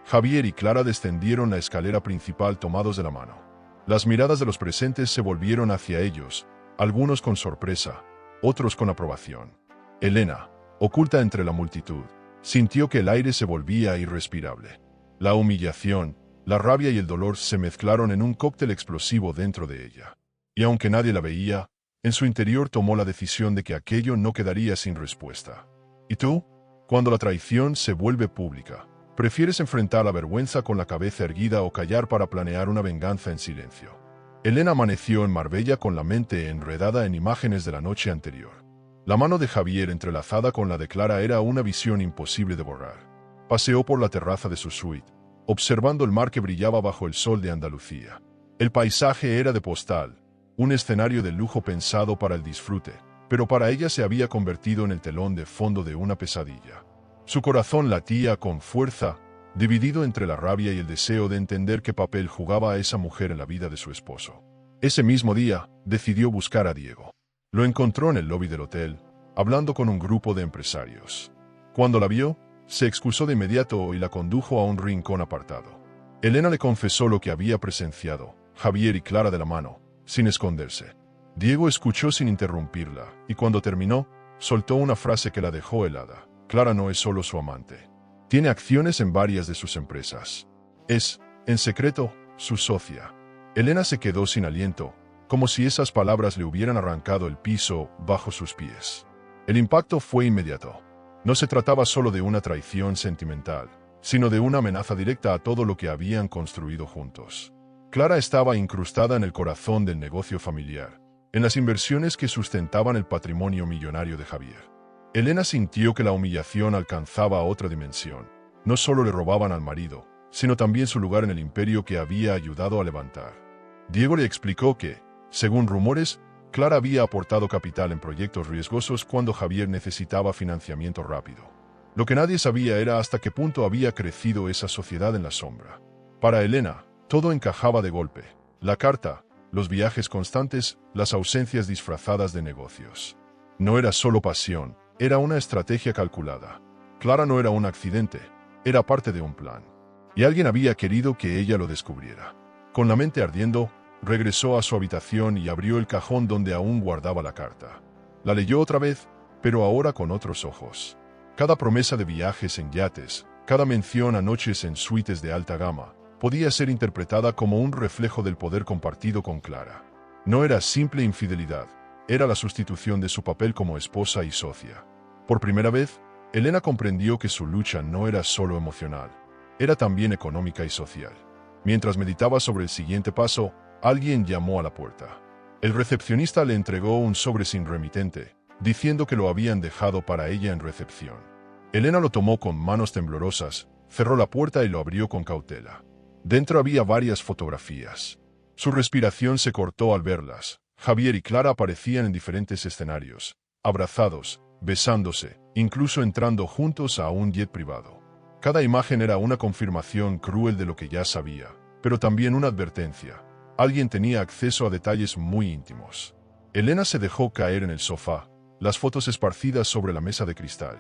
Javier y Clara descendieron la escalera principal tomados de la mano. Las miradas de los presentes se volvieron hacia ellos, algunos con sorpresa, otros con aprobación. Elena, oculta entre la multitud, sintió que el aire se volvía irrespirable. La humillación, la rabia y el dolor se mezclaron en un cóctel explosivo dentro de ella. Y aunque nadie la veía, en su interior tomó la decisión de que aquello no quedaría sin respuesta. ¿Y tú? Cuando la traición se vuelve pública, ¿prefieres enfrentar la vergüenza con la cabeza erguida o callar para planear una venganza en silencio? Elena amaneció en Marbella con la mente enredada en imágenes de la noche anterior. La mano de Javier entrelazada con la de Clara era una visión imposible de borrar. Paseó por la terraza de su suite, observando el mar que brillaba bajo el sol de Andalucía. El paisaje era de postal, un escenario de lujo pensado para el disfrute, pero para ella se había convertido en el telón de fondo de una pesadilla. Su corazón latía con fuerza, dividido entre la rabia y el deseo de entender qué papel jugaba a esa mujer en la vida de su esposo. Ese mismo día, decidió buscar a Diego. Lo encontró en el lobby del hotel, hablando con un grupo de empresarios. Cuando la vio, se excusó de inmediato y la condujo a un rincón apartado. Elena le confesó lo que había presenciado, Javier y Clara de la mano, sin esconderse. Diego escuchó sin interrumpirla, y cuando terminó, soltó una frase que la dejó helada. Clara no es solo su amante. Tiene acciones en varias de sus empresas. Es, en secreto, su socia. Elena se quedó sin aliento, como si esas palabras le hubieran arrancado el piso bajo sus pies. El impacto fue inmediato. No se trataba solo de una traición sentimental, sino de una amenaza directa a todo lo que habían construido juntos. Clara estaba incrustada en el corazón del negocio familiar, en las inversiones que sustentaban el patrimonio millonario de Javier. Elena sintió que la humillación alcanzaba otra dimensión. No solo le robaban al marido, sino también su lugar en el imperio que había ayudado a levantar. Diego le explicó que, según rumores, Clara había aportado capital en proyectos riesgosos cuando Javier necesitaba financiamiento rápido. Lo que nadie sabía era hasta qué punto había crecido esa sociedad en la sombra. Para Elena, todo encajaba de golpe. La carta, los viajes constantes, las ausencias disfrazadas de negocios. No era solo pasión, era una estrategia calculada. Clara no era un accidente, era parte de un plan. Y alguien había querido que ella lo descubriera. Con la mente ardiendo, regresó a su habitación y abrió el cajón donde aún guardaba la carta. La leyó otra vez, pero ahora con otros ojos. Cada promesa de viajes en yates, cada mención a noches en suites de alta gama, podía ser interpretada como un reflejo del poder compartido con Clara. No era simple infidelidad, era la sustitución de su papel como esposa y socia. Por primera vez, Elena comprendió que su lucha no era solo emocional, era también económica y social. Mientras meditaba sobre el siguiente paso, alguien llamó a la puerta. El recepcionista le entregó un sobre sin remitente, diciendo que lo habían dejado para ella en recepción. Elena lo tomó con manos temblorosas, cerró la puerta y lo abrió con cautela. Dentro había varias fotografías. Su respiración se cortó al verlas. Javier y Clara aparecían en diferentes escenarios, abrazados, besándose, incluso entrando juntos a un jet privado. Cada imagen era una confirmación cruel de lo que ya sabía, pero también una advertencia. Alguien tenía acceso a detalles muy íntimos. Elena se dejó caer en el sofá, las fotos esparcidas sobre la mesa de cristal.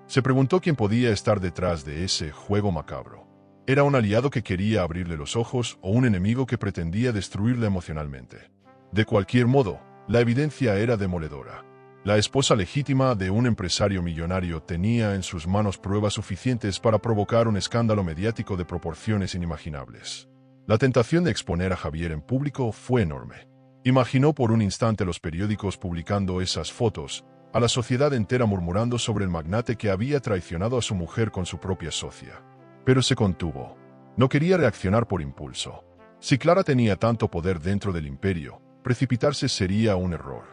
Se preguntó quién podía estar detrás de ese juego macabro. ¿Era un aliado que quería abrirle los ojos o un enemigo que pretendía destruirla emocionalmente? De cualquier modo, la evidencia era demoledora. La esposa legítima de un empresario millonario tenía en sus manos pruebas suficientes para provocar un escándalo mediático de proporciones inimaginables. La tentación de exponer a Javier en público fue enorme. Imaginó por un instante los periódicos publicando esas fotos, a la sociedad entera murmurando sobre el magnate que había traicionado a su mujer con su propia socia. Pero se contuvo. No quería reaccionar por impulso. Si Clara tenía tanto poder dentro del imperio, precipitarse sería un error.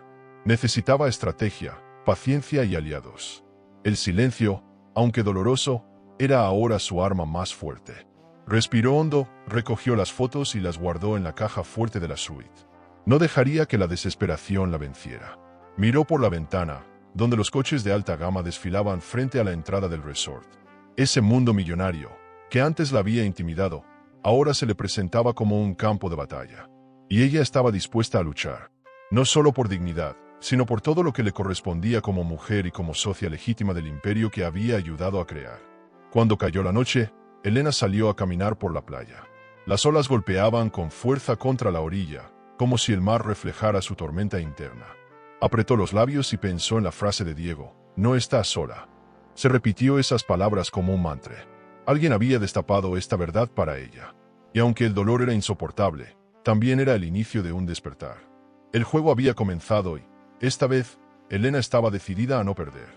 Necesitaba estrategia, paciencia y aliados. El silencio, aunque doloroso, era ahora su arma más fuerte. Respiró hondo, recogió las fotos y las guardó en la caja fuerte de la suite. No dejaría que la desesperación la venciera. Miró por la ventana, donde los coches de alta gama desfilaban frente a la entrada del resort. Ese mundo millonario, que antes la había intimidado, ahora se le presentaba como un campo de batalla. Y ella estaba dispuesta a luchar, no solo por dignidad, sino por todo lo que le correspondía como mujer y como socia legítima del imperio que había ayudado a crear. Cuando cayó la noche, Elena salió a caminar por la playa. Las olas golpeaban con fuerza contra la orilla, como si el mar reflejara su tormenta interna. Apretó los labios y pensó en la frase de Diego, no estás sola. Se repitió esas palabras como un mantra. Alguien había destapado esta verdad para ella. Y aunque el dolor era insoportable, también era el inicio de un despertar. El juego había comenzado y, esta vez, Elena estaba decidida a no perder.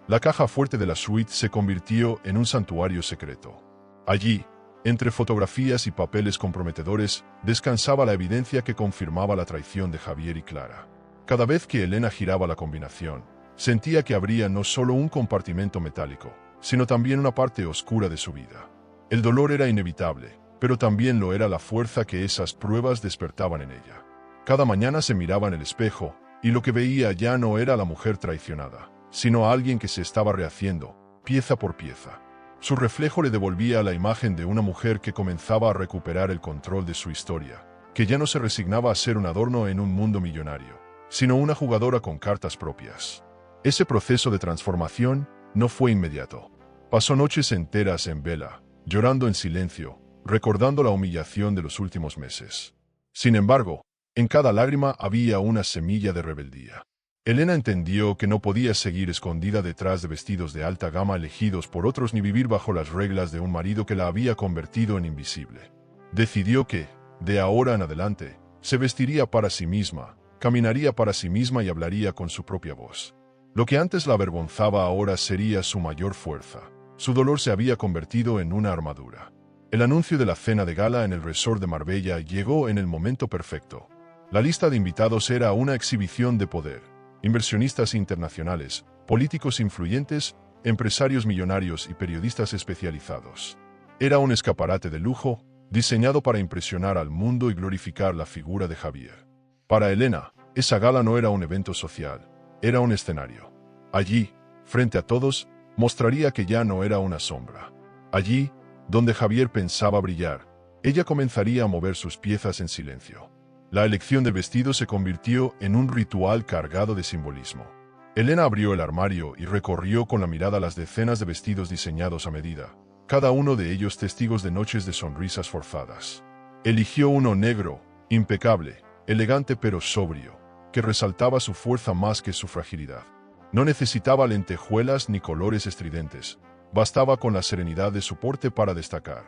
La caja fuerte de la suite se convirtió en un santuario secreto. Allí, entre fotografías y papeles comprometedores, descansaba la evidencia que confirmaba la traición de Javier y Clara. Cada vez que Elena giraba la combinación, sentía que abría no solo un compartimento metálico, sino también una parte oscura de su vida. El dolor era inevitable, pero también lo era la fuerza que esas pruebas despertaban en ella. Cada mañana se miraba en el espejo, y lo que veía ya no era a la mujer traicionada, sino a alguien que se estaba rehaciendo, pieza por pieza. Su reflejo le devolvía la imagen de una mujer que comenzaba a recuperar el control de su historia, que ya no se resignaba a ser un adorno en un mundo millonario, sino una jugadora con cartas propias. Ese proceso de transformación no fue inmediato. Pasó noches enteras en vela, llorando en silencio, recordando la humillación de los últimos meses. Sin embargo, en cada lágrima había una semilla de rebeldía. Elena entendió que no podía seguir escondida detrás de vestidos de alta gama elegidos por otros ni vivir bajo las reglas de un marido que la había convertido en invisible. Decidió que, de ahora en adelante, se vestiría para sí misma, caminaría para sí misma y hablaría con su propia voz. Lo que antes la avergonzaba ahora sería su mayor fuerza. Su dolor se había convertido en una armadura. El anuncio de la cena de gala en el resort de Marbella llegó en el momento perfecto. La lista de invitados era una exhibición de poder. Inversionistas internacionales, políticos influyentes, empresarios millonarios y periodistas especializados. Era un escaparate de lujo, diseñado para impresionar al mundo y glorificar la figura de Javier. Para Elena, esa gala no era un evento social, era un escenario. Allí, frente a todos, mostraría que ya no era una sombra. Allí, donde Javier pensaba brillar, ella comenzaría a mover sus piezas en silencio. La elección del vestido se convirtió en un ritual cargado de simbolismo. Elena abrió el armario y recorrió con la mirada las decenas de vestidos diseñados a medida, cada uno de ellos testigos de noches de sonrisas forzadas. Eligió uno negro, impecable, elegante pero sobrio, que resaltaba su fuerza más que su fragilidad. No necesitaba lentejuelas ni colores estridentes, bastaba con la serenidad de su porte para destacar.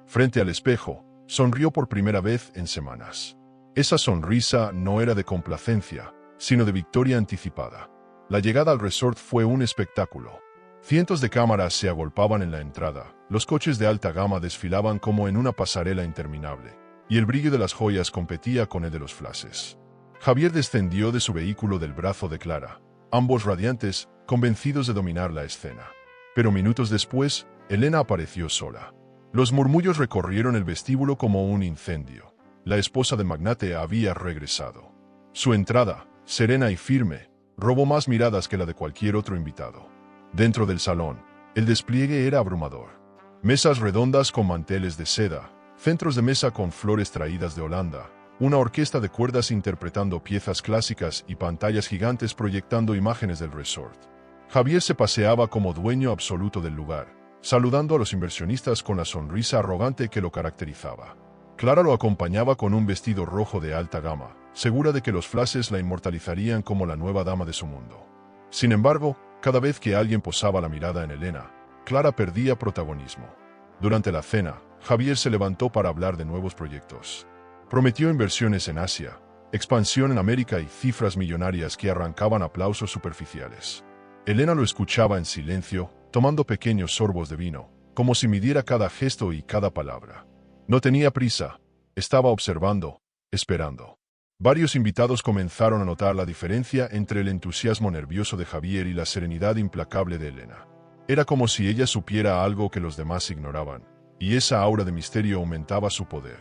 Frente al espejo, sonrió por primera vez en semanas. Esa sonrisa no era de complacencia, sino de victoria anticipada. La llegada al resort fue un espectáculo. Cientos de cámaras se agolpaban en la entrada, los coches de alta gama desfilaban como en una pasarela interminable, y el brillo de las joyas competía con el de los flashes. Javier descendió de su vehículo del brazo de Clara, ambos radiantes, convencidos de dominar la escena. Pero minutos después, Elena apareció sola. Los murmullos recorrieron el vestíbulo como un incendio. La esposa del magnate había regresado. Su entrada, serena y firme, robó más miradas que la de cualquier otro invitado. Dentro del salón, el despliegue era abrumador. Mesas redondas con manteles de seda, centros de mesa con flores traídas de Holanda, una orquesta de cuerdas interpretando piezas clásicas y pantallas gigantes proyectando imágenes del resort. Javier se paseaba como dueño absoluto del lugar, saludando a los inversionistas con la sonrisa arrogante que lo caracterizaba. Clara lo acompañaba con un vestido rojo de alta gama, segura de que los flashes la inmortalizarían como la nueva dama de su mundo. Sin embargo, cada vez que alguien posaba la mirada en Elena, Clara perdía protagonismo. Durante la cena, Javier se levantó para hablar de nuevos proyectos. Prometió inversiones en Asia, expansión en América y cifras millonarias que arrancaban aplausos superficiales. Elena lo escuchaba en silencio, tomando pequeños sorbos de vino, como si midiera cada gesto y cada palabra. No tenía prisa, estaba observando, esperando. Varios invitados comenzaron a notar la diferencia entre el entusiasmo nervioso de Javier y la serenidad implacable de Elena. Era como si ella supiera algo que los demás ignoraban, y esa aura de misterio aumentaba su poder.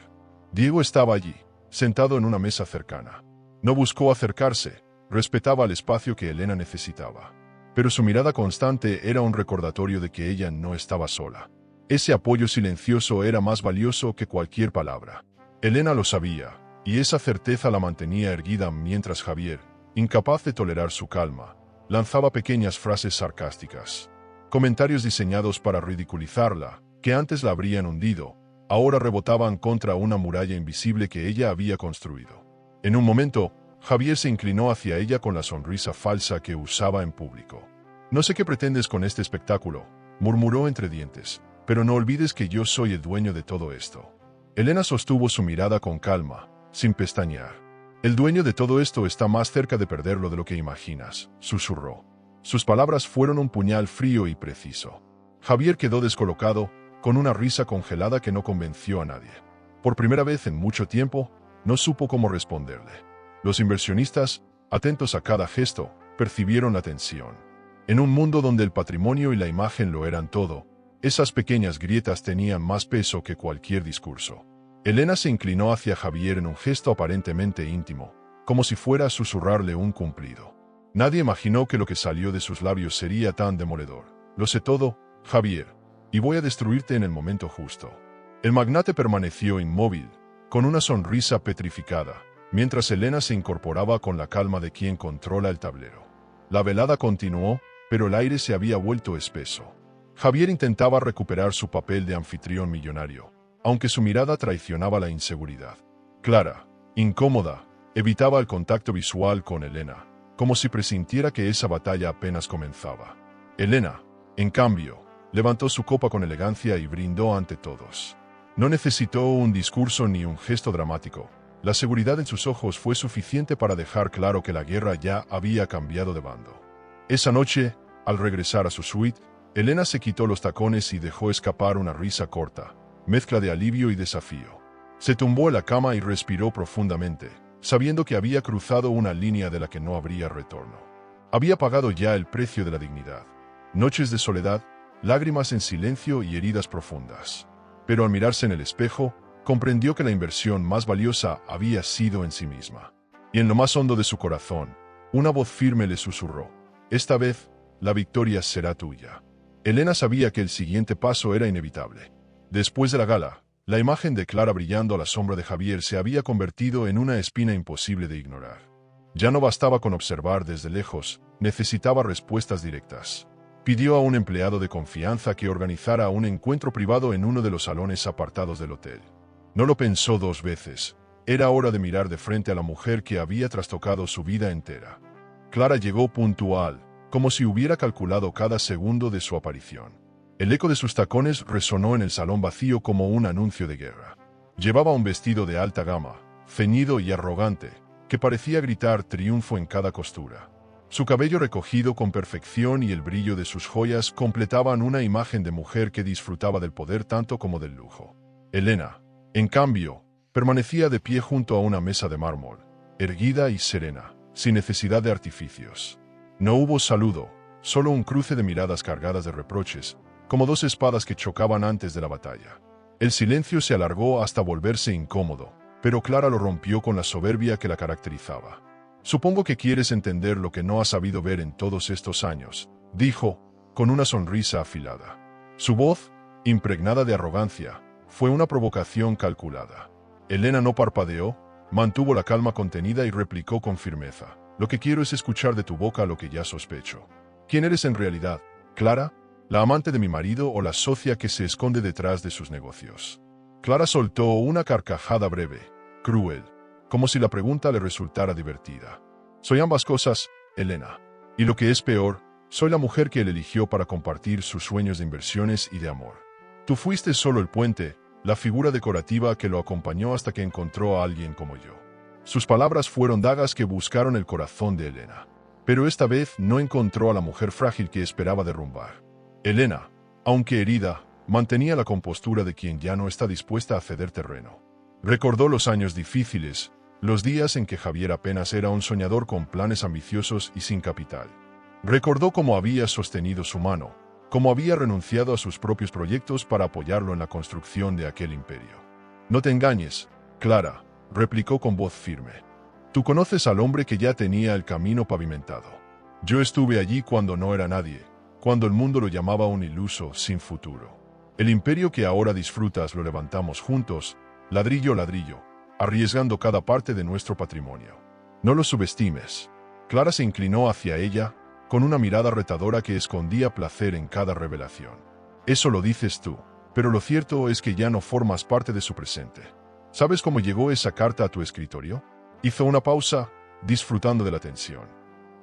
Diego estaba allí, sentado en una mesa cercana. No buscó acercarse, respetaba el espacio que Elena necesitaba. Pero su mirada constante era un recordatorio de que ella no estaba sola. Ese apoyo silencioso era más valioso que cualquier palabra. Elena lo sabía, y esa certeza la mantenía erguida mientras Javier, incapaz de tolerar su calma, lanzaba pequeñas frases sarcásticas. Comentarios diseñados para ridiculizarla, que antes la habrían hundido, ahora rebotaban contra una muralla invisible que ella había construido. En un momento, Javier se inclinó hacia ella con la sonrisa falsa que usaba en público. «No sé qué pretendes con este espectáculo», murmuró entre dientes, «pero no olvides que yo soy el dueño de todo esto». Elena sostuvo su mirada con calma, sin pestañear. «El dueño de todo esto está más cerca de perderlo de lo que imaginas», susurró. Sus palabras fueron un puñal frío y preciso. Javier quedó descolocado, con una risa congelada que no convenció a nadie. Por primera vez en mucho tiempo, no supo cómo responderle. Los inversionistas, atentos a cada gesto, percibieron la tensión. En un mundo donde el patrimonio y la imagen lo eran todo, esas pequeñas grietas tenían más peso que cualquier discurso. Elena se inclinó hacia Javier en un gesto aparentemente íntimo, como si fuera a susurrarle un cumplido. Nadie imaginó que lo que salió de sus labios sería tan demoledor. «Lo sé todo, Javier, y voy a destruirte en el momento justo». El magnate permaneció inmóvil, con una sonrisa petrificada, mientras Elena se incorporaba con la calma de quien controla el tablero. La velada continuó, pero el aire se había vuelto espeso. Javier intentaba recuperar su papel de anfitrión millonario, aunque su mirada traicionaba la inseguridad. Clara, incómoda, evitaba el contacto visual con Elena, como si presintiera que esa batalla apenas comenzaba. Elena, en cambio, levantó su copa con elegancia y brindó ante todos. No necesitó un discurso ni un gesto dramático. La seguridad en sus ojos fue suficiente para dejar claro que la guerra ya había cambiado de bando. Esa noche, al regresar a su suite, Elena se quitó los tacones y dejó escapar una risa corta, mezcla de alivio y desafío. Se tumbó en la cama y respiró profundamente, sabiendo que había cruzado una línea de la que no habría retorno. Había pagado ya el precio de la dignidad. Noches de soledad, lágrimas en silencio y heridas profundas. Pero al mirarse en el espejo, comprendió que la inversión más valiosa había sido en sí misma. Y en lo más hondo de su corazón, una voz firme le susurró: esta vez, la victoria será tuya. Elena sabía que el siguiente paso era inevitable. Después de la gala, la imagen de Clara brillando a la sombra de Javier se había convertido en una espina imposible de ignorar. Ya no bastaba con observar desde lejos, necesitaba respuestas directas. Pidió a un empleado de confianza que organizara un encuentro privado en uno de los salones apartados del hotel. No lo pensó dos veces. Era hora de mirar de frente a la mujer que había trastocado su vida entera. Clara llegó puntual, como si hubiera calculado cada segundo de su aparición. El eco de sus tacones resonó en el salón vacío como un anuncio de guerra. Llevaba un vestido de alta gama, ceñido y arrogante, que parecía gritar triunfo en cada costura. Su cabello recogido con perfección y el brillo de sus joyas completaban una imagen de mujer que disfrutaba del poder tanto como del lujo. Elena, en cambio, permanecía de pie junto a una mesa de mármol, erguida y serena, sin necesidad de artificios. No hubo saludo, solo un cruce de miradas cargadas de reproches, como dos espadas que chocaban antes de la batalla. El silencio se alargó hasta volverse incómodo, pero Clara lo rompió con la soberbia que la caracterizaba. Supongo que quieres entender lo que no has sabido ver en todos estos años, dijo, con una sonrisa afilada. Su voz, impregnada de arrogancia, fue una provocación calculada. Elena no parpadeó, mantuvo la calma contenida y replicó con firmeza: lo que quiero es escuchar de tu boca lo que ya sospecho. ¿Quién eres en realidad, Clara? ¿La amante de mi marido o la socia que se esconde detrás de sus negocios? Clara soltó una carcajada breve, cruel, como si la pregunta le resultara divertida. Soy ambas cosas, Elena. Y lo que es peor, soy la mujer que él eligió para compartir sus sueños de inversiones y de amor. Tú fuiste solo el puente, la figura decorativa que lo acompañó hasta que encontró a alguien como yo. Sus palabras fueron dagas que buscaron el corazón de Elena. Pero esta vez no encontró a la mujer frágil que esperaba derrumbar. Elena, aunque herida, mantenía la compostura de quien ya no está dispuesta a ceder terreno. Recordó los años difíciles, los días en que Javier apenas era un soñador con planes ambiciosos y sin capital. Recordó cómo había sostenido su mano, cómo había renunciado a sus propios proyectos para apoyarlo en la construcción de aquel imperio. No te engañes, Clara, replicó con voz firme. Tú conoces al hombre que ya tenía el camino pavimentado. Yo estuve allí cuando no era nadie, cuando el mundo lo llamaba un iluso sin futuro. El imperio que ahora disfrutas lo levantamos juntos, ladrillo a ladrillo, arriesgando cada parte de nuestro patrimonio. No lo subestimes. Clara se inclinó hacia ella, con una mirada retadora que escondía placer en cada revelación. Eso lo dices tú, pero lo cierto es que ya no formas parte de su presente. ¿Sabes cómo llegó esa carta a tu escritorio? Hizo una pausa, disfrutando de la tensión.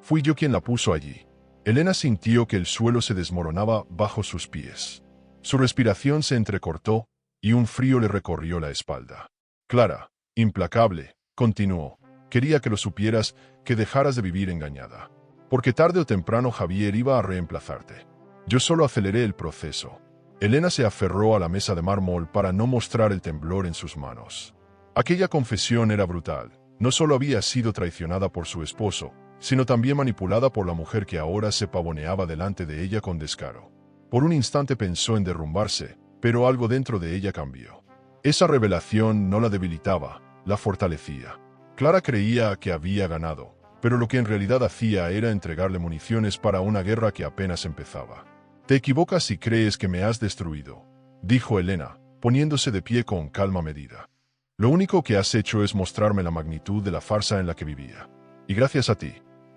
Fui yo quien la puso allí. Elena sintió que el suelo se desmoronaba bajo sus pies. Su respiración se entrecortó y un frío le recorrió la espalda. Clara, implacable, continuó, quería que lo supieras, que dejaras de vivir engañada. Porque tarde o temprano Javier iba a reemplazarte. Yo solo aceleré el proceso. Elena se aferró a la mesa de mármol para no mostrar el temblor en sus manos. Aquella confesión era brutal. No solo había sido traicionada por su esposo, sino también manipulada por la mujer que ahora se pavoneaba delante de ella con descaro. Por un instante pensó en derrumbarse, pero algo dentro de ella cambió. Esa revelación no la debilitaba, la fortalecía. Clara creía que había ganado, pero lo que en realidad hacía era entregarle municiones para una guerra que apenas empezaba. Te equivocas si crees que me has destruido, dijo Elena, poniéndose de pie con calma medida. Lo único que has hecho es mostrarme la magnitud de la farsa en la que vivía. Y gracias a ti,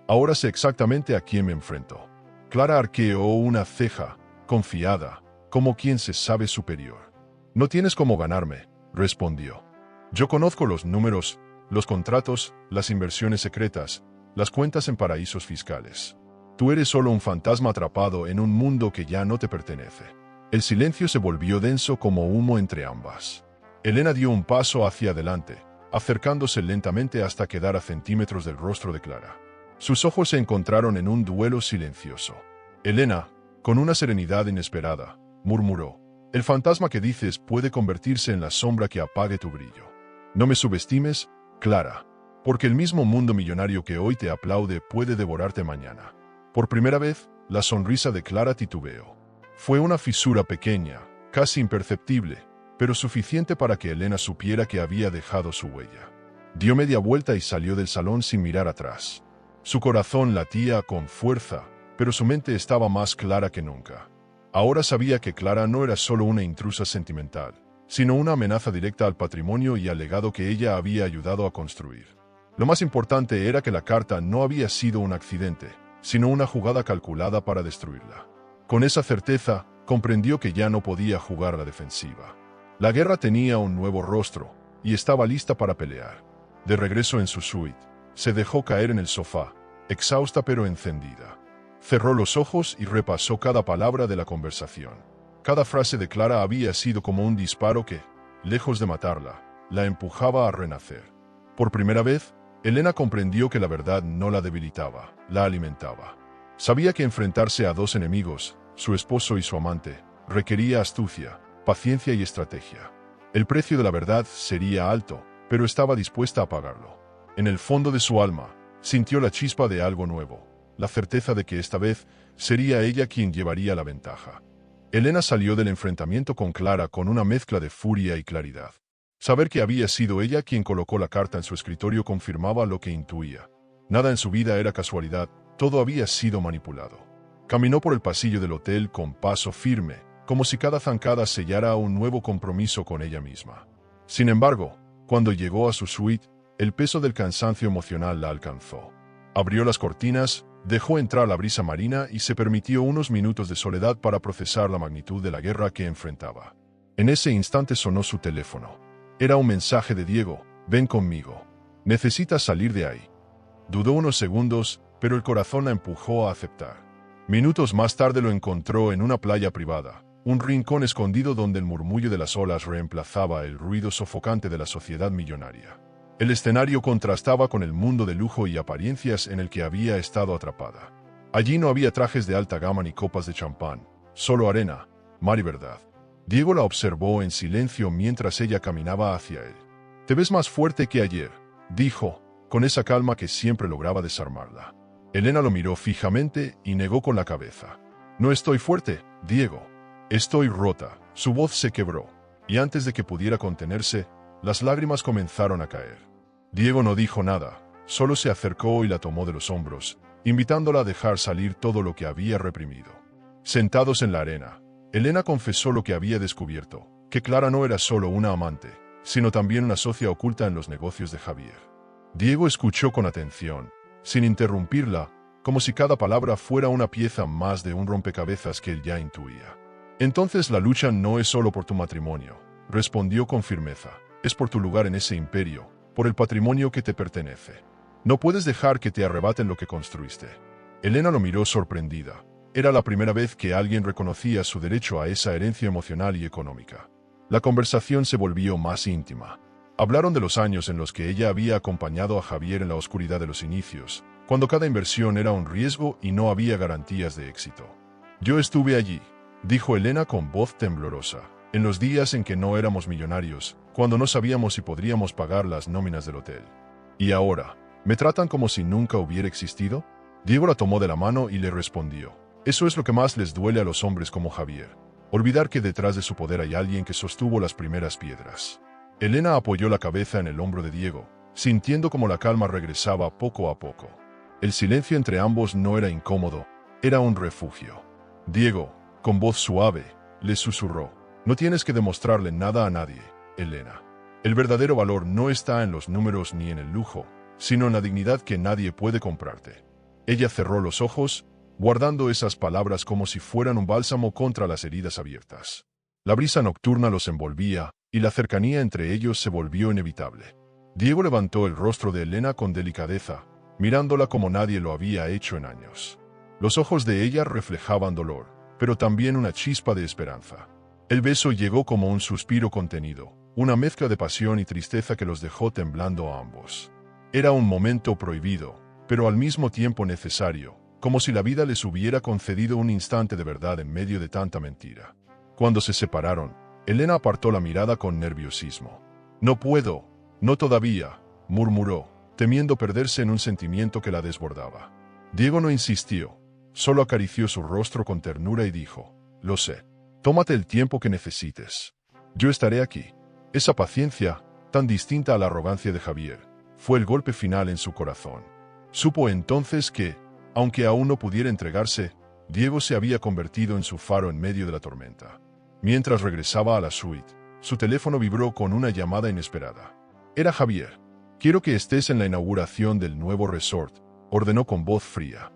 ahora sé exactamente a quién me enfrento. Clara arqueó una ceja, confiada, como quien se sabe superior. No tienes cómo ganarme, respondió. Yo conozco los números, los contratos, las inversiones secretas, las cuentas en paraísos fiscales. Tú eres solo un fantasma atrapado en un mundo que ya no te pertenece. El silencio se volvió denso como humo entre ambas. Elena dio un paso hacia adelante, acercándose lentamente hasta quedar a centímetros del rostro de Clara. Sus ojos se encontraron en un duelo silencioso. Elena, con una serenidad inesperada, murmuró: «El fantasma que dices puede convertirse en la sombra que apague tu brillo. No me subestimes, Clara, porque el mismo mundo millonario que hoy te aplaude puede devorarte mañana». Por primera vez, la sonrisa de Clara titubeó. Fue una fisura pequeña, casi imperceptible, pero suficiente para que Elena supiera que había dejado su huella. Dio media vuelta y salió del salón sin mirar atrás. Su corazón latía con fuerza, pero su mente estaba más clara que nunca. Ahora sabía que Clara no era solo una intrusa sentimental, sino una amenaza directa al patrimonio y al legado que ella había ayudado a construir. Lo más importante era que la carta no había sido un accidente, sino una jugada calculada para destruirla. Con esa certeza, comprendió que ya no podía jugar a la defensiva. La guerra tenía un nuevo rostro, y estaba lista para pelear. De regreso en su suite, se dejó caer en el sofá, exhausta pero encendida. Cerró los ojos y repasó cada palabra de la conversación. Cada frase de Clara había sido como un disparo que, lejos de matarla, la empujaba a renacer. Por primera vez, Elena comprendió que la verdad no la debilitaba, la alimentaba. Sabía que enfrentarse a dos enemigos, su esposo y su amante, requería astucia, paciencia y estrategia. El precio de la verdad sería alto, pero estaba dispuesta a pagarlo. En el fondo de su alma, sintió la chispa de algo nuevo, la certeza de que esta vez sería ella quien llevaría la ventaja. Elena salió del enfrentamiento con Clara con una mezcla de furia y claridad. Saber que había sido ella quien colocó la carta en su escritorio confirmaba lo que intuía. Nada en su vida era casualidad, todo había sido manipulado. Caminó por el pasillo del hotel con paso firme, como si cada zancada sellara un nuevo compromiso con ella misma. Sin embargo, cuando llegó a su suite, el peso del cansancio emocional la alcanzó. Abrió las cortinas, dejó entrar la brisa marina y se permitió unos minutos de soledad para procesar la magnitud de la guerra que enfrentaba. En ese instante sonó su teléfono. Era un mensaje de Diego: «Ven conmigo. Necesitas salir de ahí». Dudó unos segundos, pero el corazón la empujó a aceptar. Minutos más tarde lo encontró en una playa privada, un rincón escondido donde el murmullo de las olas reemplazaba el ruido sofocante de la sociedad millonaria. El escenario contrastaba con el mundo de lujo y apariencias en el que había estado atrapada. Allí no había trajes de alta gama ni copas de champán, solo arena, mar y verdad. Diego la observó en silencio mientras ella caminaba hacia él. «Te ves más fuerte que ayer», dijo, con esa calma que siempre lograba desarmarla. Elena lo miró fijamente y negó con la cabeza. «No estoy fuerte, Diego. Estoy rota». Su voz se quebró, y antes de que pudiera contenerse, las lágrimas comenzaron a caer. Diego no dijo nada, solo se acercó y la tomó de los hombros, invitándola a dejar salir todo lo que había reprimido. Sentados en la arena, Elena confesó lo que había descubierto, que Clara no era solo una amante, sino también una socia oculta en los negocios de Javier. Diego escuchó con atención, sin interrumpirla, como si cada palabra fuera una pieza más de un rompecabezas que él ya intuía. «Entonces la lucha no es solo por tu matrimonio», respondió con firmeza. «Es por tu lugar en ese imperio, por el patrimonio que te pertenece. No puedes dejar que te arrebaten lo que construiste». Elena lo miró sorprendida. Era la primera vez que alguien reconocía su derecho a esa herencia emocional y económica. La conversación se volvió más íntima. Hablaron de los años en los que ella había acompañado a Javier en la oscuridad de los inicios, cuando cada inversión era un riesgo y no había garantías de éxito. «Yo estuve allí», dijo Elena con voz temblorosa, «en los días en que no éramos millonarios, cuando no sabíamos si podríamos pagar las nóminas del hotel. Y ahora, ¿me tratan como si nunca hubiera existido?». Diego la tomó de la mano y le respondió: «Eso es lo que más les duele a los hombres como Javier, olvidar que detrás de su poder hay alguien que sostuvo las primeras piedras». Elena apoyó la cabeza en el hombro de Diego, sintiendo como la calma regresaba poco a poco. El silencio entre ambos no era incómodo, era un refugio. Diego, con voz suave, le susurró: «No tienes que demostrarle nada a nadie, Elena. El verdadero valor no está en los números ni en el lujo, sino en la dignidad que nadie puede comprarte». Ella cerró los ojos, guardando esas palabras como si fueran un bálsamo contra las heridas abiertas. La brisa nocturna los envolvía, y la cercanía entre ellos se volvió inevitable. Diego levantó el rostro de Elena con delicadeza, mirándola como nadie lo había hecho en años. Los ojos de ella reflejaban dolor, pero también una chispa de esperanza. El beso llegó como un suspiro contenido, una mezcla de pasión y tristeza que los dejó temblando a ambos. Era un momento prohibido, pero al mismo tiempo necesario, como si la vida les hubiera concedido un instante de verdad en medio de tanta mentira. Cuando se separaron, Elena apartó la mirada con nerviosismo. «No puedo, no todavía», murmuró, temiendo perderse en un sentimiento que la desbordaba. Diego no insistió, solo acarició su rostro con ternura y dijo: «Lo sé. Tómate el tiempo que necesites. Yo estaré aquí». Esa paciencia, tan distinta a la arrogancia de Javier, fue el golpe final en su corazón. Supo entonces que, aunque aún no pudiera entregarse, Diego se había convertido en su faro en medio de la tormenta. Mientras regresaba a la suite, su teléfono vibró con una llamada inesperada. Era Javier. «Quiero que estés en la inauguración del nuevo resort», ordenó con voz fría.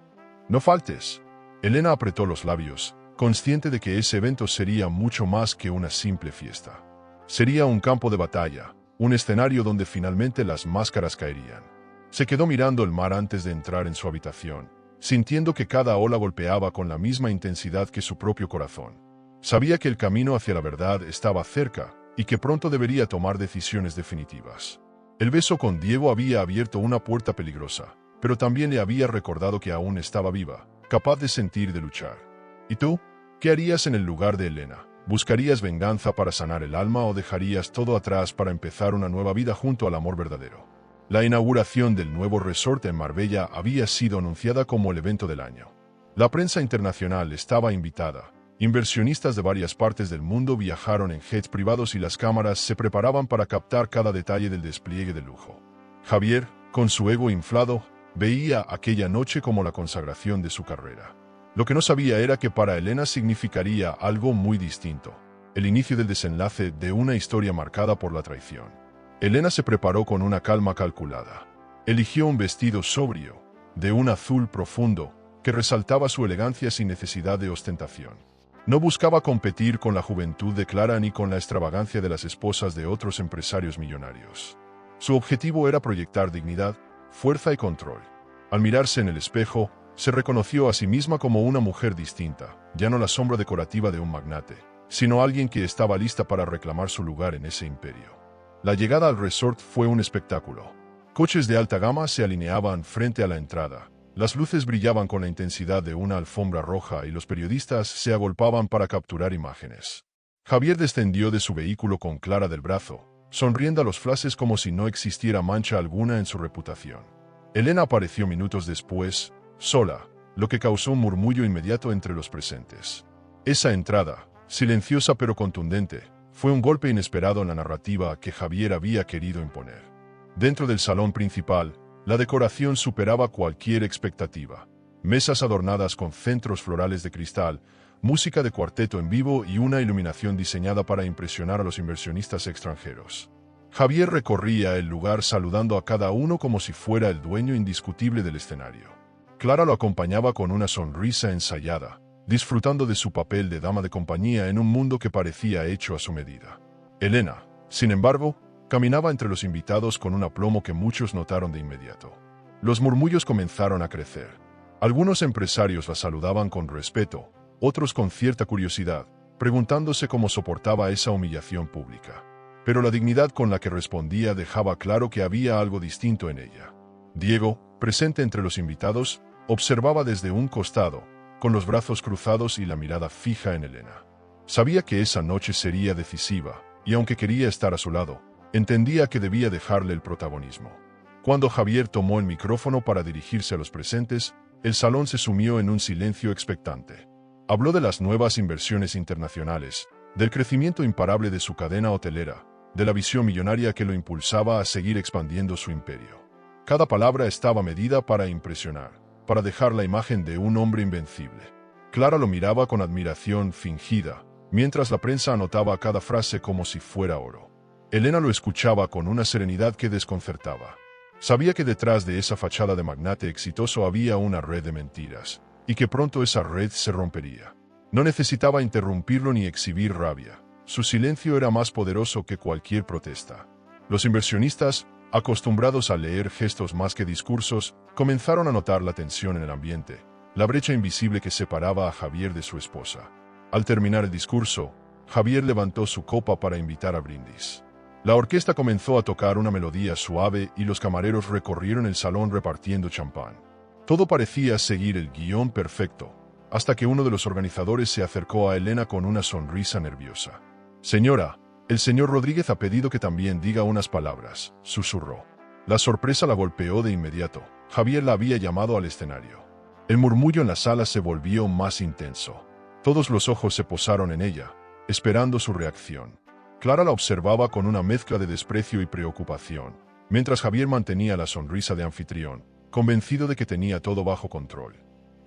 «No faltes». Elena apretó los labios, consciente de que ese evento sería mucho más que una simple fiesta. Sería un campo de batalla, un escenario donde finalmente las máscaras caerían. Se quedó mirando el mar antes de entrar en su habitación, sintiendo que cada ola golpeaba con la misma intensidad que su propio corazón. Sabía que el camino hacia la verdad estaba cerca y que pronto debería tomar decisiones definitivas. El beso con Diego había abierto una puerta peligrosa, pero también le había recordado que aún estaba viva, capaz de sentir y de luchar. ¿Y tú? ¿Qué harías en el lugar de Elena? ¿Buscarías venganza para sanar el alma o dejarías todo atrás para empezar una nueva vida junto al amor verdadero? La inauguración del nuevo resort en Marbella había sido anunciada como el evento del año. La prensa internacional estaba invitada. Inversionistas de varias partes del mundo viajaron en jets privados y las cámaras se preparaban para captar cada detalle del despliegue de lujo. Javier, con su ego inflado, veía aquella noche como la consagración de su carrera. Lo que no sabía era que para Elena significaría algo muy distinto, el inicio del desenlace de una historia marcada por la traición. Elena se preparó con una calma calculada. Eligió un vestido sobrio, de un azul profundo, que resaltaba su elegancia sin necesidad de ostentación. No buscaba competir con la juventud de Clara ni con la extravagancia de las esposas de otros empresarios millonarios. Su objetivo era proyectar dignidad, fuerza y control. Al mirarse en el espejo, se reconoció a sí misma como una mujer distinta, ya no la sombra decorativa de un magnate, sino alguien que estaba lista para reclamar su lugar en ese imperio. La llegada al resort fue un espectáculo. Coches de alta gama se alineaban frente a la entrada, las luces brillaban con la intensidad de una alfombra roja y los periodistas se agolpaban para capturar imágenes. Javier descendió de su vehículo con Clara del brazo, sonriendo a los flashes como si no existiera mancha alguna en su reputación. Elena apareció minutos después, sola, lo que causó un murmullo inmediato entre los presentes. Esa entrada, silenciosa pero contundente, fue un golpe inesperado en la narrativa que Javier había querido imponer. Dentro del salón principal, la decoración superaba cualquier expectativa. Mesas adornadas con centros florales de cristal, música de cuarteto en vivo y una iluminación diseñada para impresionar a los inversionistas extranjeros. Javier recorría el lugar saludando a cada uno como si fuera el dueño indiscutible del escenario. Clara lo acompañaba con una sonrisa ensayada, disfrutando de su papel de dama de compañía en un mundo que parecía hecho a su medida. Elena, sin embargo, caminaba entre los invitados con un aplomo que muchos notaron de inmediato. Los murmullos comenzaron a crecer. Algunos empresarios la saludaban con respeto, otros con cierta curiosidad, preguntándose cómo soportaba esa humillación pública. Pero la dignidad con la que respondía dejaba claro que había algo distinto en ella. Diego, presente entre los invitados, observaba desde un costado, con los brazos cruzados y la mirada fija en Elena. Sabía que esa noche sería decisiva, y aunque quería estar a su lado, entendía que debía dejarle el protagonismo. Cuando Javier tomó el micrófono para dirigirse a los presentes, el salón se sumió en un silencio expectante. Habló de las nuevas inversiones internacionales, del crecimiento imparable de su cadena hotelera, de la visión millonaria que lo impulsaba a seguir expandiendo su imperio. Cada palabra estaba medida para impresionar, para dejar la imagen de un hombre invencible. Clara lo miraba con admiración fingida, mientras la prensa anotaba cada frase como si fuera oro. Elena lo escuchaba con una serenidad que desconcertaba. Sabía que detrás de esa fachada de magnate exitoso había una red de mentiras, y que pronto esa red se rompería. No necesitaba interrumpirlo ni exhibir rabia. Su silencio era más poderoso que cualquier protesta. Los inversionistas, acostumbrados a leer gestos más que discursos, comenzaron a notar la tensión en el ambiente, la brecha invisible que separaba a Javier de su esposa. Al terminar el discurso, Javier levantó su copa para invitar a brindis. La orquesta comenzó a tocar una melodía suave y los camareros recorrieron el salón repartiendo champán. Todo parecía seguir el guión perfecto, hasta que uno de los organizadores se acercó a Elena con una sonrisa nerviosa. «Señora, el señor Rodríguez ha pedido que también diga unas palabras», susurró. La sorpresa la golpeó de inmediato. Javier la había llamado al escenario. El murmullo en la sala se volvió más intenso. Todos los ojos se posaron en ella, esperando su reacción. Clara la observaba con una mezcla de desprecio y preocupación, mientras Javier mantenía la sonrisa de anfitrión, convencido de que tenía todo bajo control.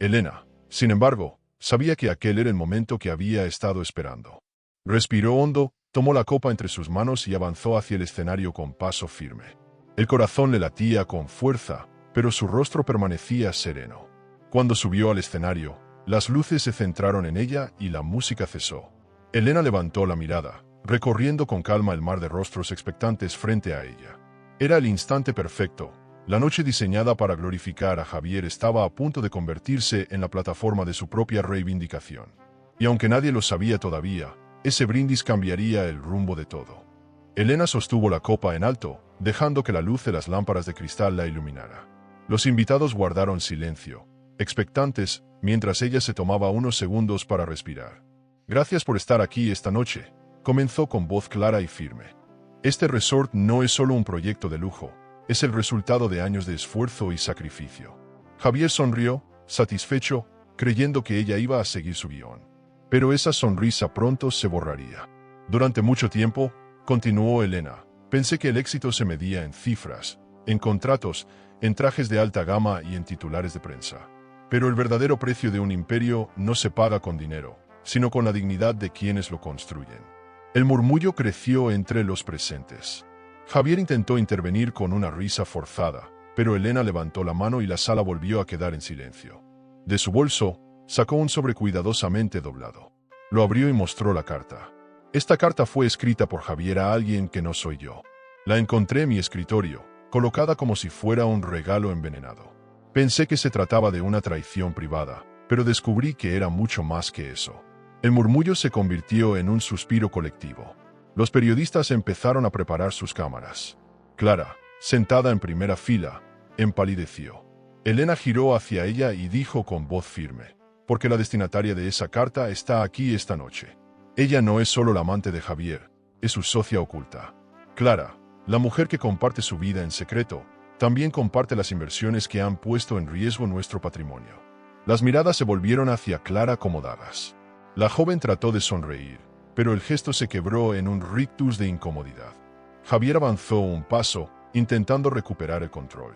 Elena, sin embargo, sabía que aquel era el momento que había estado esperando. Respiró hondo, tomó la copa entre sus manos y avanzó hacia el escenario con paso firme. El corazón le latía con fuerza, pero su rostro permanecía sereno. Cuando subió al escenario, las luces se centraron en ella y la música cesó. Elena levantó la mirada, recorriendo con calma el mar de rostros expectantes frente a ella. Era el instante perfecto. La noche diseñada para glorificar a Javier estaba a punto de convertirse en la plataforma de su propia reivindicación. Y aunque nadie lo sabía todavía, ese brindis cambiaría el rumbo de todo. Elena sostuvo la copa en alto, dejando que la luz de las lámparas de cristal la iluminara. Los invitados guardaron silencio, expectantes, mientras ella se tomaba unos segundos para respirar. «Gracias por estar aquí esta noche», comenzó con voz clara y firme. «Este resort no es solo un proyecto de lujo, es el resultado de años de esfuerzo y sacrificio». Javier sonrió, satisfecho, creyendo que ella iba a seguir su guión. Pero esa sonrisa pronto se borraría. «Durante mucho tiempo», continuó Elena, «pensé que el éxito se medía en cifras, en contratos, en trajes de alta gama y en titulares de prensa. Pero el verdadero precio de un imperio no se paga con dinero, sino con la dignidad de quienes lo construyen». El murmullo creció entre los presentes. Javier intentó intervenir con una risa forzada, pero Elena levantó la mano y la sala volvió a quedar en silencio. De su bolso, sacó un sobre cuidadosamente doblado. Lo abrió y mostró la carta. «Esta carta fue escrita por Javier a alguien que no soy yo. La encontré en mi escritorio, colocada como si fuera un regalo envenenado. Pensé que se trataba de una traición privada, pero descubrí que era mucho más que eso». El murmullo se convirtió en un suspiro colectivo. Los periodistas empezaron a preparar sus cámaras. Clara, sentada en primera fila, empalideció. Elena giró hacia ella y dijo con voz firme: «Porque la destinataria de esa carta está aquí esta noche. Ella no es solo la amante de Javier, es su socia oculta. Clara, la mujer que comparte su vida en secreto, también comparte las inversiones que han puesto en riesgo nuestro patrimonio». Las miradas se volvieron hacia Clara como dagas. La joven trató de sonreír, pero el gesto se quebró en un rictus de incomodidad. Javier avanzó un paso, intentando recuperar el control.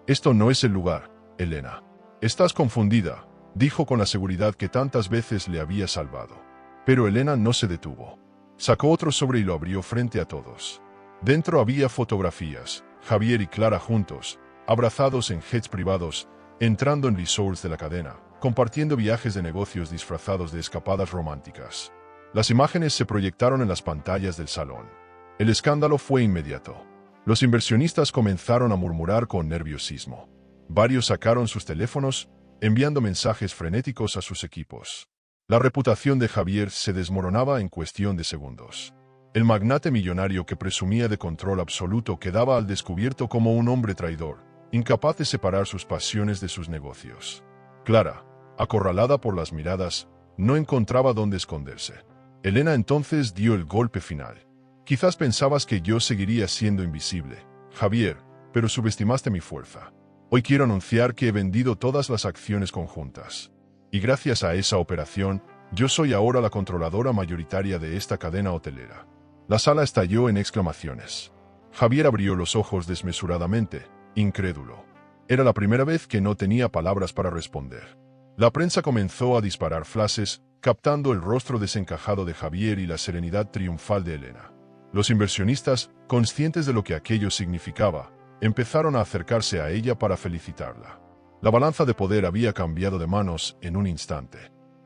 «Esto no es el lugar, Elena. Estás confundida», dijo con la seguridad que tantas veces le había salvado. Pero Elena no se detuvo. Sacó otro sobre y lo abrió frente a todos. Dentro había fotografías, Javier y Clara juntos, abrazados en jets privados, entrando en resorts de la cadena, compartiendo viajes de negocios disfrazados de escapadas románticas. Las imágenes se proyectaron en las pantallas del salón. El escándalo fue inmediato. Los inversionistas comenzaron a murmurar con nerviosismo. Varios sacaron sus teléfonos, enviando mensajes frenéticos a sus equipos. La reputación de Javier se desmoronaba en cuestión de segundos. El magnate millonario que presumía de control absoluto quedaba al descubierto como un hombre traidor, incapaz de separar sus pasiones de sus negocios. Clara, acorralada por las miradas, no encontraba dónde esconderse. Elena entonces dio el golpe final. «Quizás pensabas que yo seguiría siendo invisible, Javier, pero subestimaste mi fuerza. Hoy quiero anunciar que he vendido todas las acciones conjuntas. Y gracias a esa operación, yo soy ahora la controladora mayoritaria de esta cadena hotelera». La sala estalló en exclamaciones. Javier abrió los ojos desmesuradamente, incrédulo. Era la primera vez que no tenía palabras para responder. La prensa comenzó a disparar flashes, captando el rostro desencajado de Javier y la serenidad triunfal de Elena. Los inversionistas, conscientes de lo que aquello significaba, empezaron a acercarse a ella para felicitarla. La balanza de poder había cambiado de manos en un instante.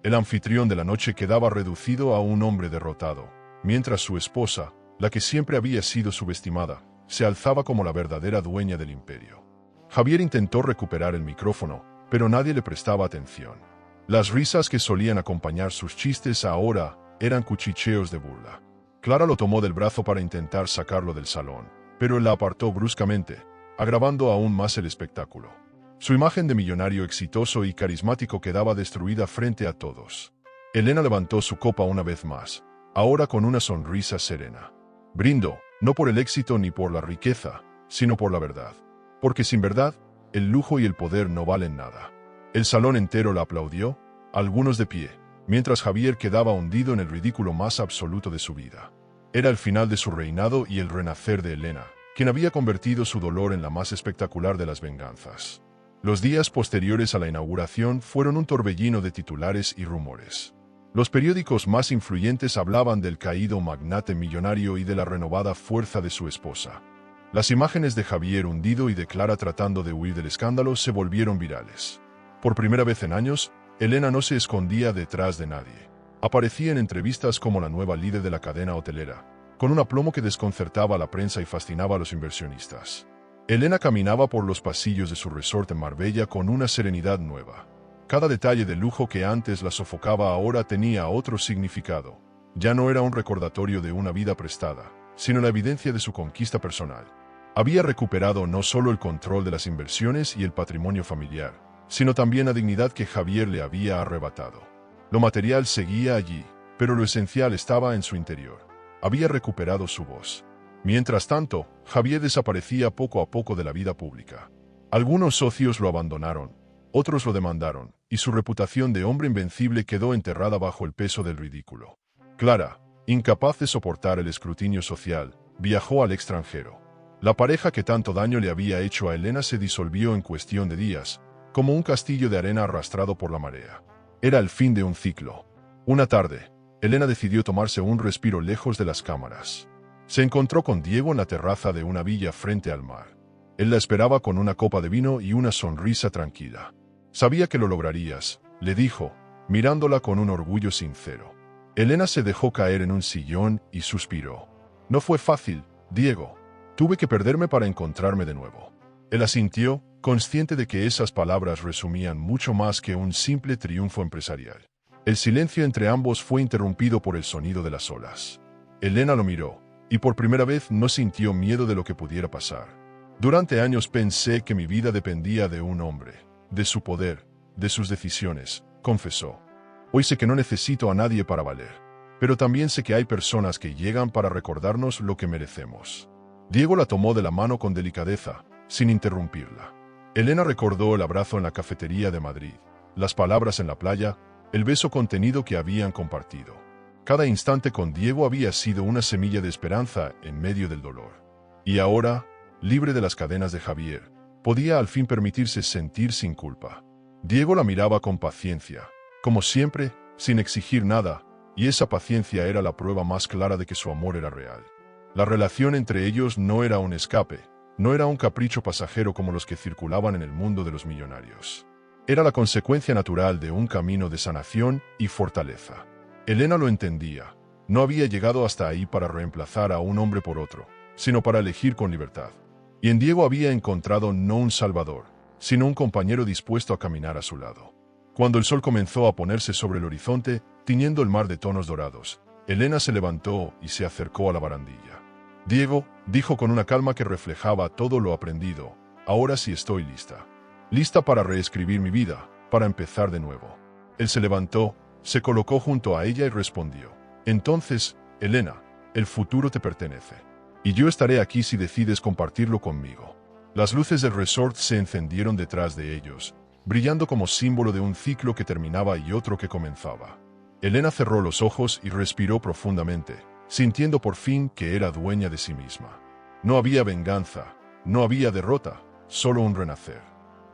El anfitrión de la noche quedaba reducido a un hombre derrotado, mientras su esposa, la que siempre había sido subestimada, se alzaba como la verdadera dueña del imperio. Javier intentó recuperar el micrófono, pero nadie le prestaba atención. Las risas que solían acompañar sus chistes ahora eran cuchicheos de burla. Clara lo tomó del brazo para intentar sacarlo del salón, pero él la apartó bruscamente, agravando aún más el espectáculo. Su imagen de millonario exitoso y carismático quedaba destruida frente a todos. Elena levantó su copa una vez más, ahora con una sonrisa serena. Brindo, no por el éxito ni por la riqueza, sino por la verdad. Porque sin verdad, el lujo y el poder no valen nada. El salón entero la aplaudió, algunos de pie, mientras Javier quedaba hundido en el ridículo más absoluto de su vida. Era el final de su reinado y el renacer de Elena, quien había convertido su dolor en la más espectacular de las venganzas. Los días posteriores a la inauguración fueron un torbellino de titulares y rumores. Los periódicos más influyentes hablaban del caído magnate millonario y de la renovada fuerza de su esposa. Las imágenes de Javier hundido y de Clara tratando de huir del escándalo se volvieron virales. Por primera vez en años, Elena no se escondía detrás de nadie. Aparecía en entrevistas como la nueva líder de la cadena hotelera, con un aplomo que desconcertaba a la prensa y fascinaba a los inversionistas. Elena caminaba por los pasillos de su resort en Marbella con una serenidad nueva. Cada detalle de lujo que antes la sofocaba ahora tenía otro significado. Ya no era un recordatorio de una vida prestada, sino la evidencia de su conquista personal. Había recuperado no solo el control de las inversiones y el patrimonio familiar, sino también la dignidad que Javier le había arrebatado. Lo material seguía allí, pero lo esencial estaba en su interior. Había recuperado su voz. Mientras tanto, Javier desaparecía poco a poco de la vida pública. Algunos socios lo abandonaron, otros lo demandaron, y su reputación de hombre invencible quedó enterrada bajo el peso del ridículo. Clara, incapaz de soportar el escrutinio social, viajó al extranjero. La pareja que tanto daño le había hecho a Elena se disolvió en cuestión de días, como un castillo de arena arrastrado por la marea. Era el fin de un ciclo. Una tarde, Elena decidió tomarse un respiro lejos de las cámaras. Se encontró con Diego en la terraza de una villa frente al mar. Él la esperaba con una copa de vino y una sonrisa tranquila. «Sabía que lo lograrías», le dijo, mirándola con un orgullo sincero. Elena se dejó caer en un sillón y suspiró. «No fue fácil, Diego. Tuve que perderme para encontrarme de nuevo». Él asintió, consciente de que esas palabras resumían mucho más que un simple triunfo empresarial. El silencio entre ambos fue interrumpido por el sonido de las olas. Elena lo miró, y por primera vez no sintió miedo de lo que pudiera pasar. «Durante años pensé que mi vida dependía de un hombre, de su poder, de sus decisiones», confesó. «Hoy sé que no necesito a nadie para valer, pero también sé que hay personas que llegan para recordarnos lo que merecemos». Diego la tomó de la mano con delicadeza, sin interrumpirla. Elena recordó el abrazo en la cafetería de Madrid, las palabras en la playa, el beso contenido que habían compartido. Cada instante con Diego había sido una semilla de esperanza en medio del dolor. Y ahora, libre de las cadenas de Javier, podía al fin permitirse sentir sin culpa. Diego la miraba con paciencia, como siempre, sin exigir nada, y esa paciencia era la prueba más clara de que su amor era real. La relación entre ellos no era un escape, no era un capricho pasajero como los que circulaban en el mundo de los millonarios. Era la consecuencia natural de un camino de sanación y fortaleza. Elena lo entendía. No había llegado hasta ahí para reemplazar a un hombre por otro, sino para elegir con libertad. Y en Diego había encontrado no un salvador, sino un compañero dispuesto a caminar a su lado. Cuando el sol comenzó a ponerse sobre el horizonte, tiñendo el mar de tonos dorados, Elena se levantó y se acercó a la barandilla. «Diego», dijo con una calma que reflejaba todo lo aprendido, «ahora sí estoy lista. Lista para reescribir mi vida, para empezar de nuevo». Él se levantó, se colocó junto a ella y respondió: «Entonces, Elena, el futuro te pertenece. Y yo estaré aquí si decides compartirlo conmigo». Las luces del resort se encendieron detrás de ellos, brillando como símbolo de un ciclo que terminaba y otro que comenzaba. Elena cerró los ojos y respiró profundamente, sintiendo por fin que era dueña de sí misma. No había venganza, no había derrota, solo un renacer.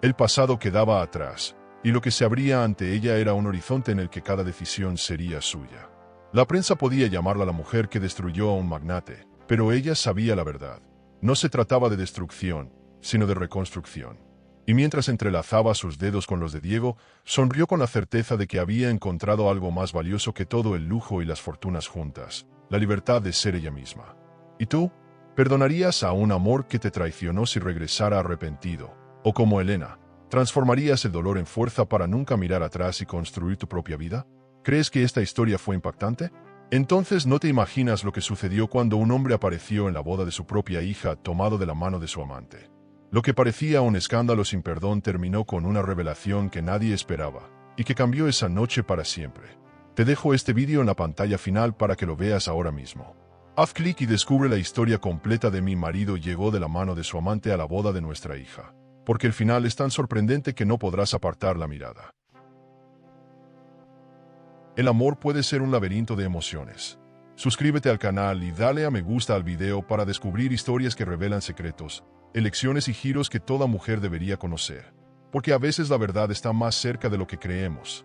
El pasado quedaba atrás, y lo que se abría ante ella era un horizonte en el que cada decisión sería suya. La prensa podía llamarla la mujer que destruyó a un magnate, pero ella sabía la verdad. No se trataba de destrucción, sino de reconstrucción. Y mientras entrelazaba sus dedos con los de Diego, sonrió con la certeza de que había encontrado algo más valioso que todo el lujo y las fortunas juntas: la libertad de ser ella misma. «¿Y tú?», ¿Perdonarías a un amor que te traicionó si regresara arrepentido? O como Elena, ¿transformarías el dolor en fuerza para nunca mirar atrás y construir tu propia vida? ¿Crees que esta historia fue impactante? Entonces no te imaginas lo que sucedió cuando un hombre apareció en la boda de su propia hija tomado de la mano de su amante. Lo que parecía un escándalo sin perdón terminó con una revelación que nadie esperaba y que cambió esa noche para siempre. Te dejo este vídeo en la pantalla final para que lo veas ahora mismo. Haz clic y descubre la historia completa de mi marido llegó de la mano de su amante a la boda de nuestra hija, porque el final es tan sorprendente que no podrás apartar la mirada. El amor puede ser un laberinto de emociones. Suscríbete al canal y dale a me gusta al video para descubrir historias que revelan secretos, elecciones y giros que toda mujer debería conocer, porque a veces la verdad está más cerca de lo que creemos.